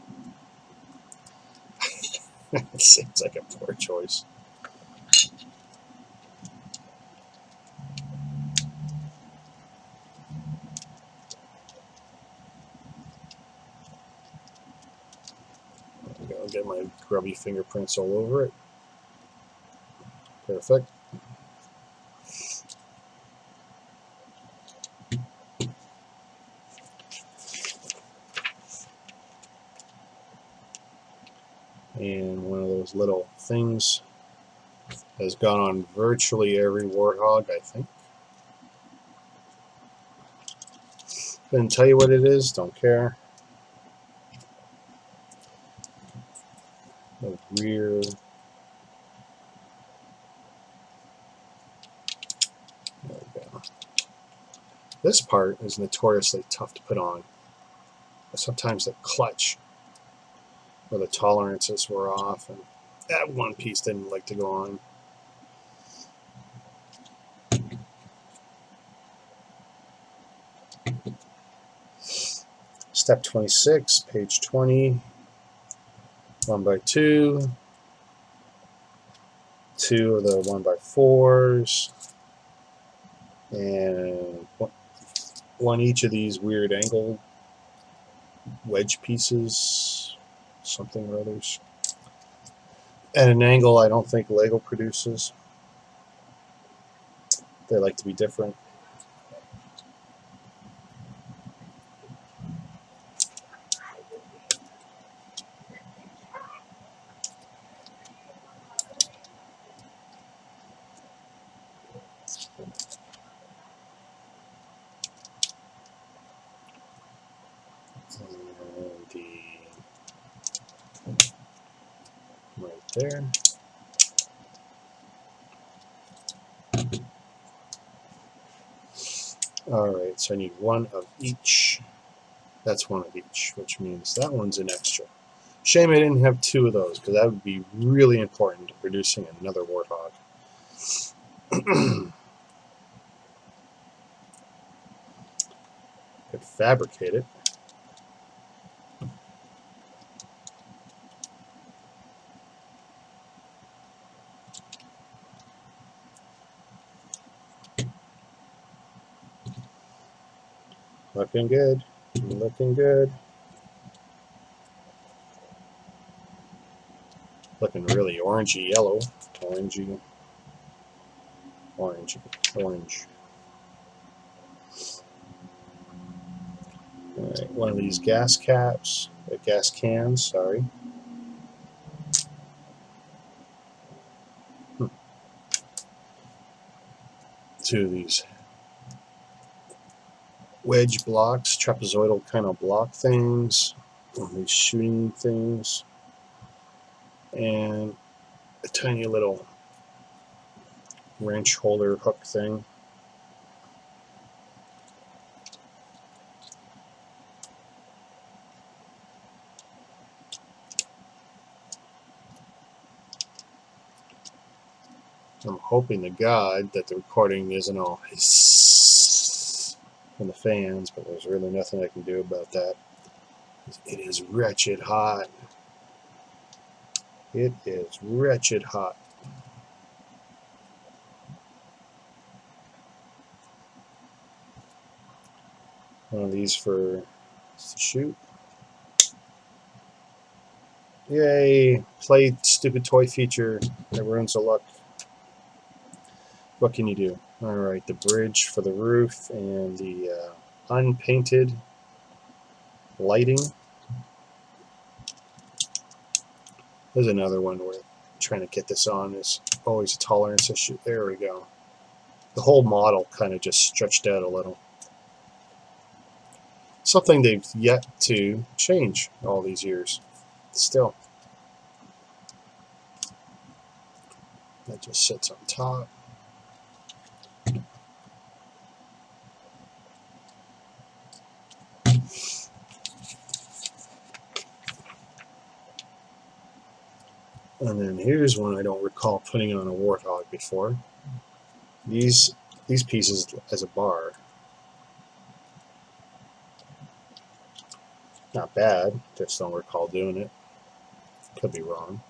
It seems like a poor choice. I'll get my grubby fingerprints all over it. Perfect. And one of those little things has gone on virtually every Warthog, I think. Couldn't tell you what it is, don't care. The rear. There we go. This part is notoriously tough to put on. Sometimes the clutch or the tolerances were off, and that one piece didn't like to go on. Step 26, page 20, 1x2, 2 of the 1x4s, and one each of these weird angle wedge pieces, something or others, at an angle I don't think Lego produces. They like to be different. Right there. Alright, so I need one of each. That's one of each, which means that one's an extra. Shame I didn't have 2 of those, because that would be really important to producing another Warthog. Could fabricate it. Looking good. Looking good. Looking really orangey yellow. Orangey. Orange. Orange. Alright, one of these gas caps. Gas cans, sorry. Two of these wedge blocks, trapezoidal kind of block things, these shooting things, and a tiny little wrench holder hook thing. I'm hoping to God that the recording isn't all hiss from the fans, but there's really nothing I can do about that. It is wretched hot. It is wretched hot. One of these for shoot. Yay! Play stupid toy feature that ruins the luck. What can you do? Alright, the bridge for the roof and the unpainted lighting. There's another one where trying to get this on is always a tolerance issue. There we go. The whole model kind of just stretched out a little. Something they've yet to change all these years. Still. That just sits on top. And then here's one I don't recall putting on a Warthog before. These pieces as a bar. Not bad, just don't recall doing it. Could be wrong.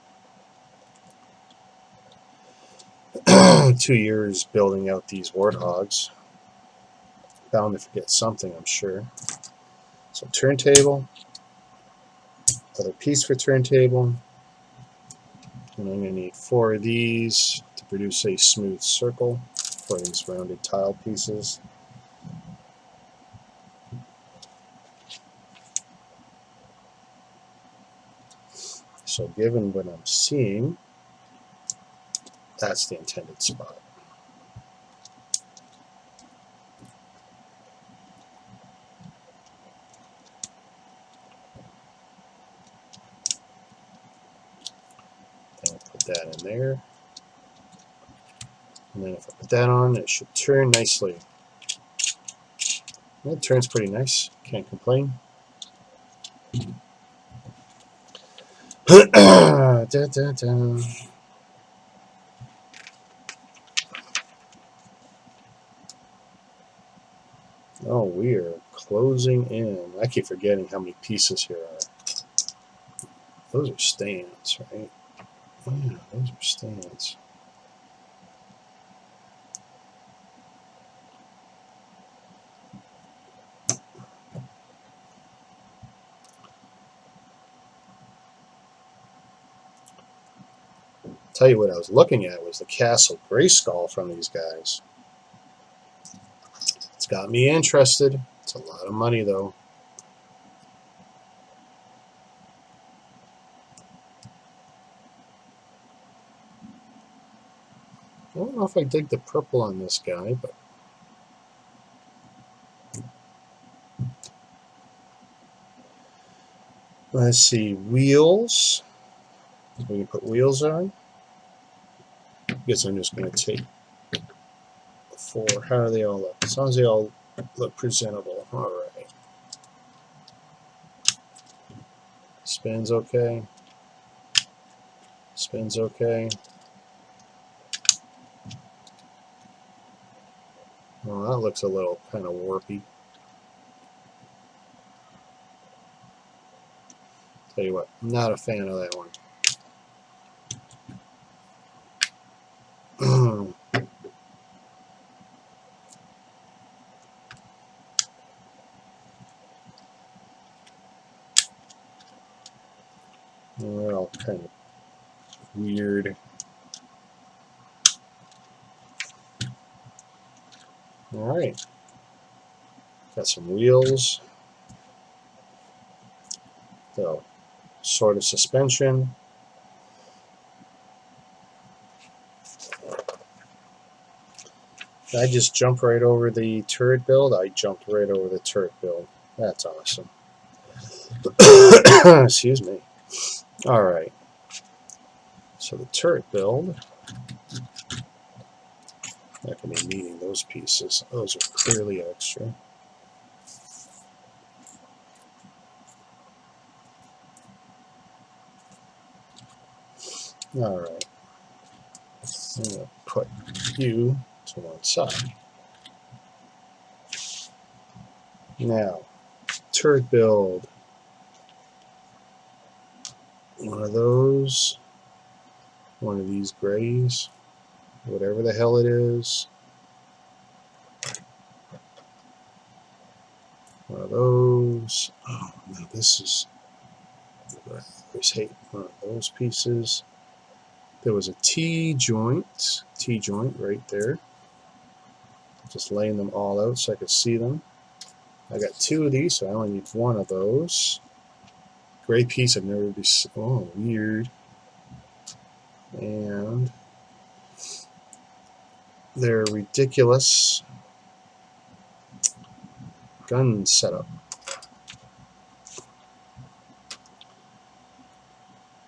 2 years building out these Warthogs. Bound to forget something, I'm sure. So turntable, other piece for turntable, and I'm going to need 4 of these to produce a smooth circle for these rounded tile pieces. So given what I'm seeing, that's the intended spot. Then I'll put that in there. And then if I put that on, it should turn nicely. It turns pretty nice, can't complain. Da, da, da. Oh, we are closing in. I keep forgetting how many pieces here are. Those are stands, right? Yeah, those are stands. Tell you what I was looking at was the Castle Grayskull from these guys. It's got me interested. It's a lot of money though. I don't know if I dig the purple on this guy, but let's see, wheels. We can put wheels on. I guess I'm just going to take 4. How do they all look? As long as they all look presentable. All right. Spins okay. Spins okay. Well, that looks a little kind of warpy. Tell you what, I'm not a fan of that one. They're all kind of weird. Alright. Got some wheels. So, sort of suspension. Did I just jump right over the turret build? I jumped right over the turret build. That's awesome. Excuse me. Alright. So the turret build. Not going to be needing those pieces. Those are clearly extra. Alright. I'm going to put you to one side. Now, turret build. One of those. One of these grays. Whatever the hell it is. One of those. Oh, no, this is. I always hate one of those pieces. There was a T-joint right there. Just laying them all out so I could see them. I got 2 of these, so I only need 1 of those. Gray piece I've never been. Oh, weird. And they're ridiculous gun setup.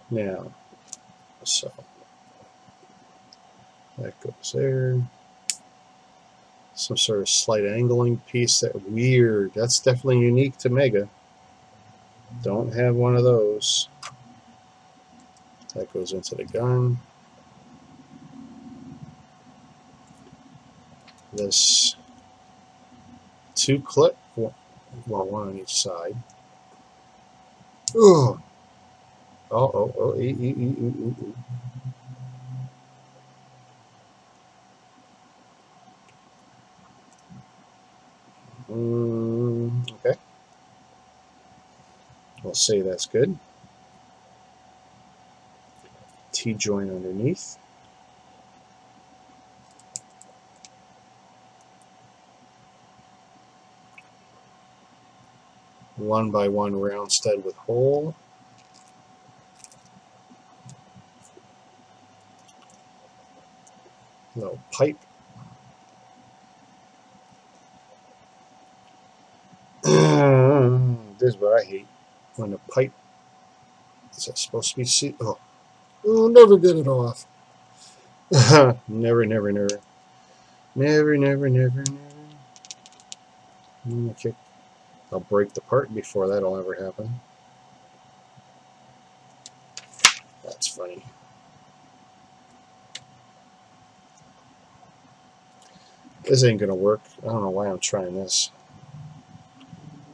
Now, so That goes there. Some sort of slight angling piece. That weird. That's definitely unique to Mega. Don't have one of those. That goes into the gun. This 2-clip, well, one on each side. Oh, okay. We'll say that's good. T-joint underneath. One by one round stud with hole. Little pipe. This is what I hate. When the pipe is that supposed to be see? Oh, never get it off. Never. Okay. I'll break the part before that'll ever happen. That's funny. This ain't gonna work. I don't know why I'm trying this.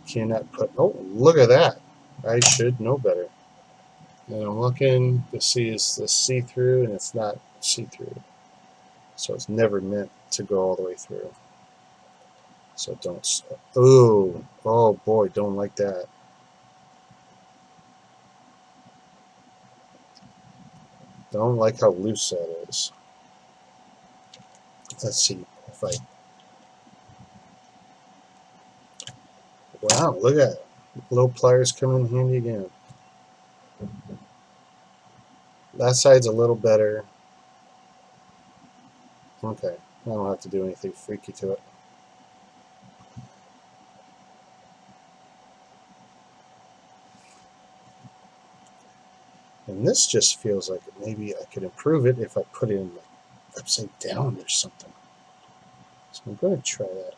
Cannot put. Oh, look at that. I should know better. And I'm looking to see is this see-through, and it's not see-through. So it's never meant to go all the way through. So don't. Oh boy, don't like that. Don't like how loose that is. Let's see if I. Wow, look at it. Little pliers come in handy again. That side's a little better. Okay, I don't have to do anything freaky to it. And this just feels like maybe I could improve it if I put it in like upside down or something. So I'm going to try that.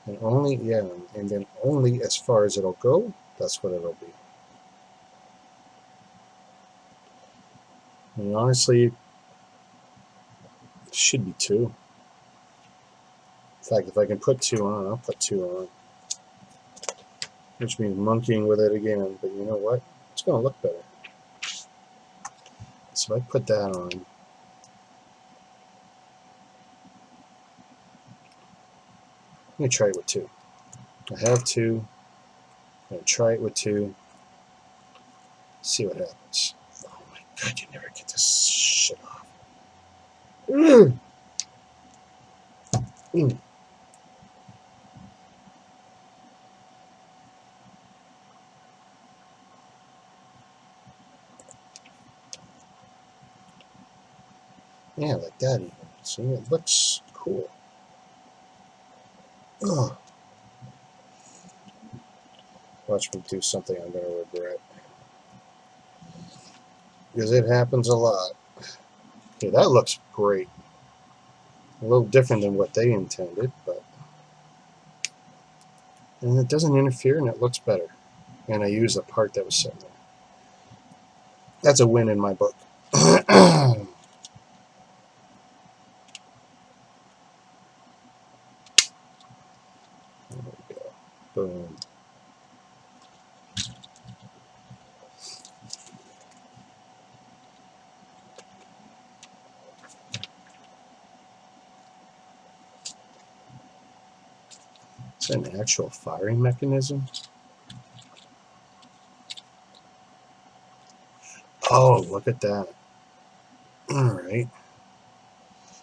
And only, yeah, and then only as far as it'll go, that's what it'll be. And honestly, it should be 2. In fact, if I can put 2 on, I'll put 2 on. Which means monkeying with it again, but you know what? It's going to look better. So if I put that on, let me try it with 2. I have 2. I'm going to try it with 2. See what happens. Oh my god, you never get this shit off. Yeah, like that even. See, it looks cool. Ugh. Watch me do something I'm going to regret. Because it happens a lot. Okay, that looks great. A little different than what they intended, but... And it doesn't interfere, and it looks better. And I use the part that was sitting there. That's a win in my book. There we go. Boom. Is that an actual firing mechanism? Oh, look at that. Alright.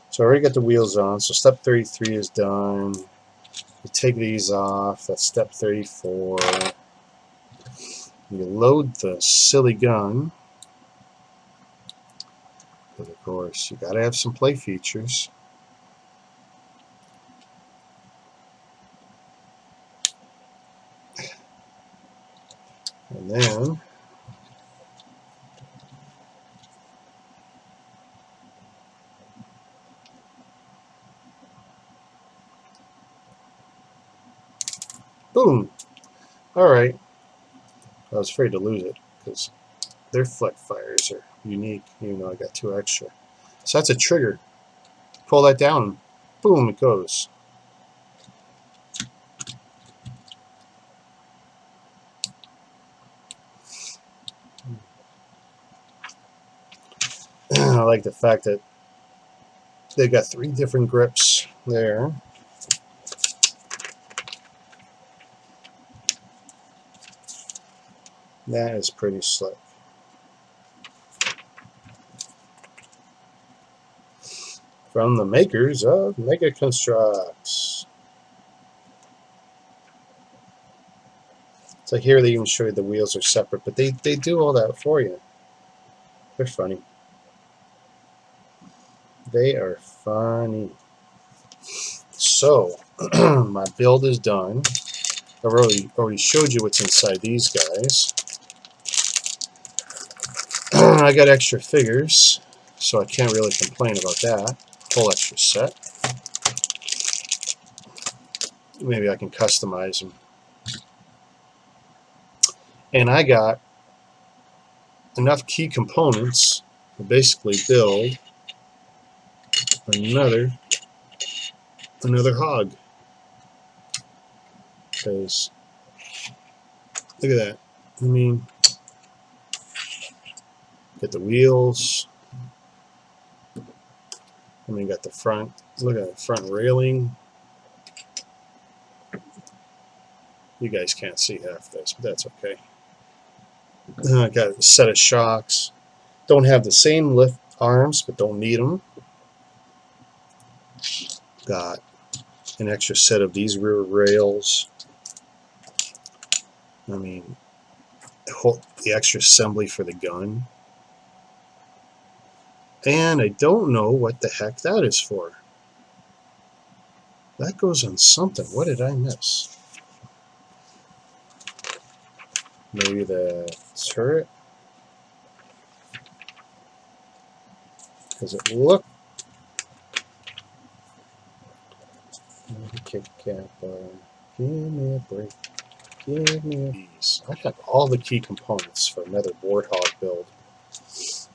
So I already got the wheels on, so step 33 is done. You take these off, that's step 34. You load the silly gun. But of course, you gotta have some play features. And then Boom. Alright. I was afraid to lose it because their flex fires are unique, even though I got 2 extra. So that's a trigger. Pull that down. Boom, it goes. I like the fact that they got 3 different grips there. That is pretty slick. From the makers of MegaConstrux. So here they even show you the wheels are separate, but they do all that for you. They're funny. They are funny. So, my build is done. I've already showed you what's inside these guys. I got extra figures, so I can't really complain about that. Whole extra set. Maybe I can customize them. And I got enough key components to basically build another hog. Because look at that. I mean, get the wheels. I mean, got the front. Look at the front railing. You guys can't see half this, but that's okay. I got a set of shocks. Don't have the same lift arms, but don't need them. Got an extra set of these rear rails. I mean, the extra assembly for the gun. And I don't know what the heck that is for. That goes on something. What did I miss? Maybe the turret? Does it look? Kick cap. Give me a break. Give me a piece. I got all the key components for another Warthog build.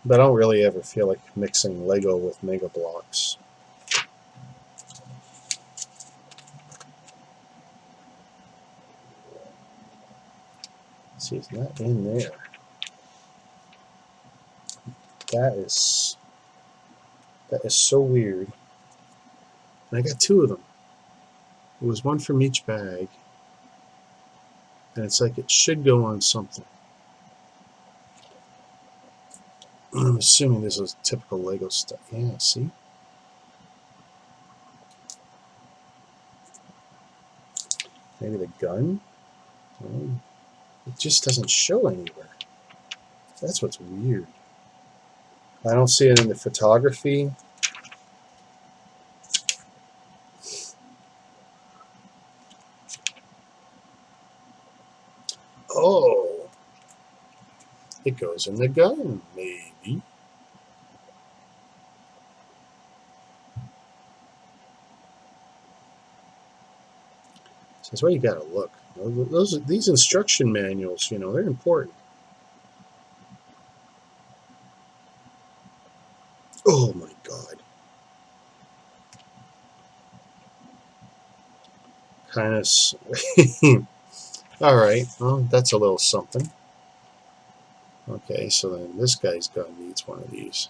But I don't really ever feel like mixing Lego with Mega Blocks. See, it's not in there. That is so weird. And I got 2 of them. It was 1 from each bag. And it's like it should go on something. I'm assuming this is typical Lego stuff. Yeah, see? Maybe the gun? It just doesn't show anywhere. That's what's weird. I don't see it in the photography. Oh, it goes in the gun, maybe. So that's why you gotta look. These instruction manuals, you know, they're important. Oh my God. Kind of. All right. Well, that's a little something. Okay, so then this guy's gun needs one of these.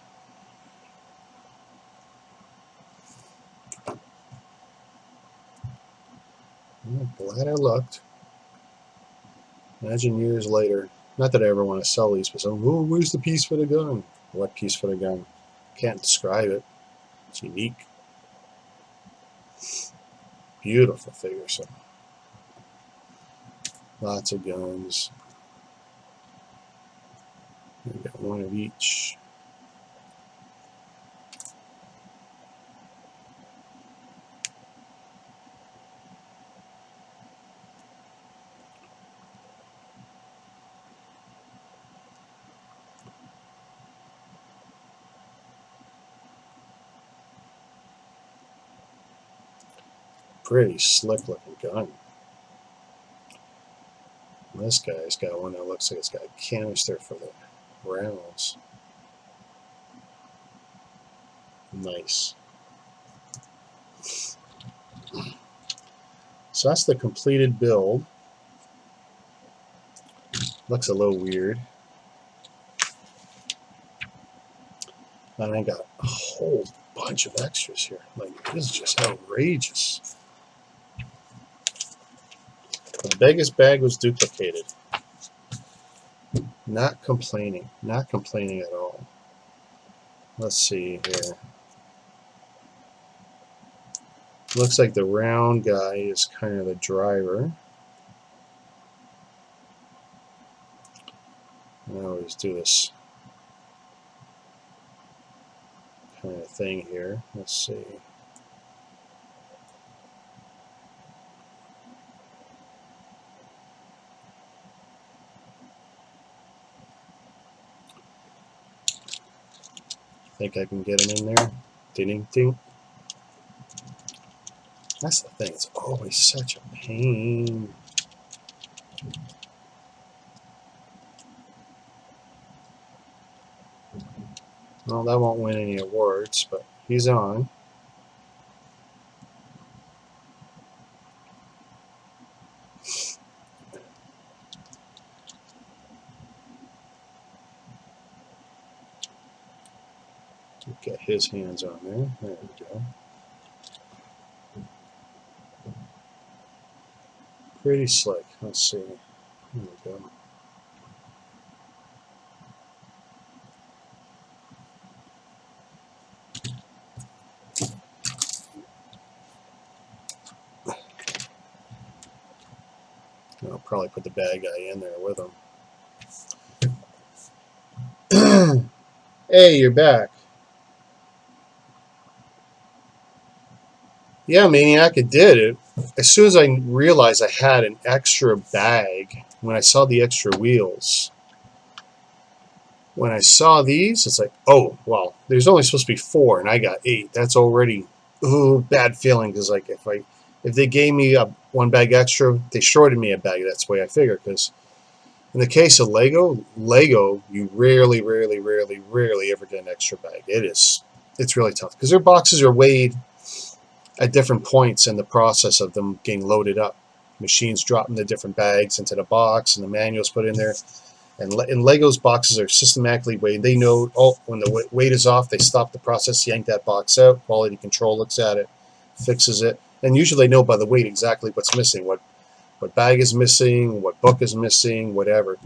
I'm glad I looked. Imagine years later. Not that I ever want to sell these, but someone, oh, where's the piece for the gun? What piece for the gun? Can't describe it. It's unique. Beautiful figure. So lots of guns. We got 1 of each. Pretty slick looking gun. This guy's got one that looks like it's got a canister for the rounds. Nice. So that's the completed build. Looks a little weird. And I got a whole bunch of extras here. Like, this is just outrageous. The biggest bag was duplicated. Not complaining. Not complaining at all. Let's see here. Looks like the round guy is kind of the driver. I always do this kind of thing here. Let's see. Think I can get him in there. Ding, ding. That's the thing. It's always such a pain. Well, that won't win any awards, but he's on. Get his hands on there. There we go. Pretty slick. Let's see. There we go. I'll probably put the bad guy in there with him. Hey, you're back. Yeah, Maniac, it did. As soon as I realized I had an extra bag, when I saw the extra wheels, when I saw these, it's like, oh, well, there's only supposed to be 4, and I got 8. That's already, ooh, bad feeling, because like if they gave me one bag extra, they shorted me a bag. That's the way I figure, because in the case of Lego, you rarely ever get an extra bag. It's really tough, because their boxes are weighed at different points in the process of them getting loaded up. Machines dropping the different bags into the box, and the manuals put in there. And Lego's boxes are systematically weighed. They know, oh, when the weight is off, they stop the process, yank that box out. Quality control looks at it, fixes it. And usually they know by the weight exactly what's missing, what bag is missing, what book is missing, whatever.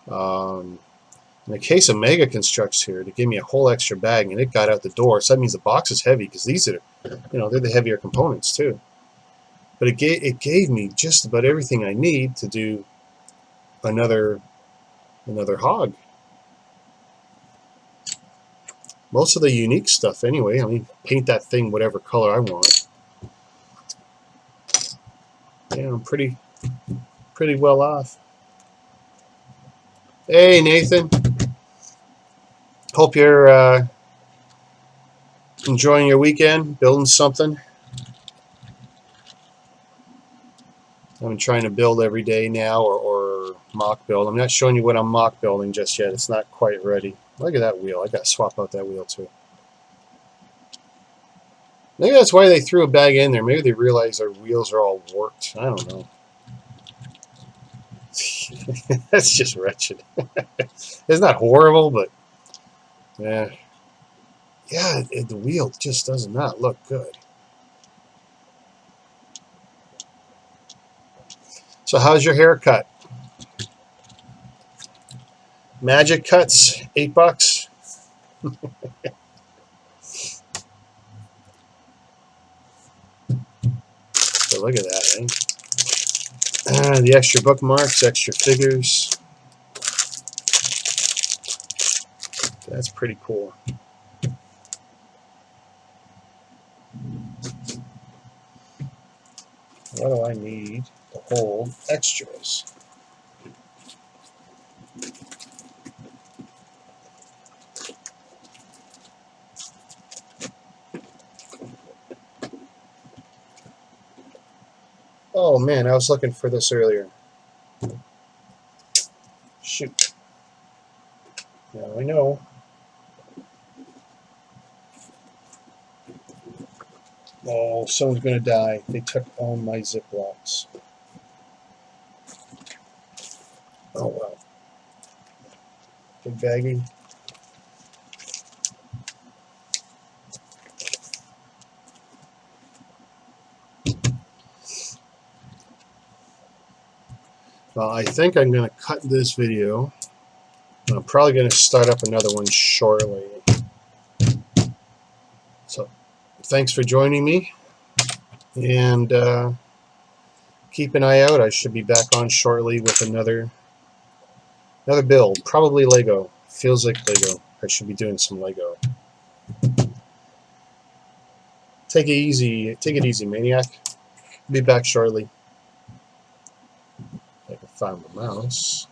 In the case of MegaConstrux here, they gave me a whole extra bag, and it got out the door. So that means the box is heavy, because these are, they're the heavier components too. But it gave me just about everything I need to do another hog. Most of the unique stuff anyway. I mean, paint that thing whatever color I want. Yeah, I'm pretty well off. Hey, Nathan. Hope you're enjoying your weekend, building something. I've been trying to build every day now, or mock build. I'm not showing you what I'm mock building just yet. It's not quite ready. Look at that wheel. I got to swap out that wheel too. Maybe that's why they threw a bag in there. Maybe they realized their wheels are all warped. I don't know. That's just wretched. It's not horrible, but yeah. Yeah, the wheel just does not look good. So how's your haircut? Magic cuts, $8. So look at that, eh? The extra bookmarks, extra figures. That's pretty cool. What do I need to hold extras? Oh man, I was looking for this earlier. Shoot. Now I know. Oh, someone's going to die. They took all my Ziplocs. Oh, well. Big baggie. Well, I think I'm going to cut this video. I'm probably going to start up another one shortly. So, thanks for joining me. And keep an eye out. I should be back on shortly with another build. Probably Lego. Feels like Lego. I should be doing some Lego. Take it easy, Maniac. Be back shortly. I can find my mouse.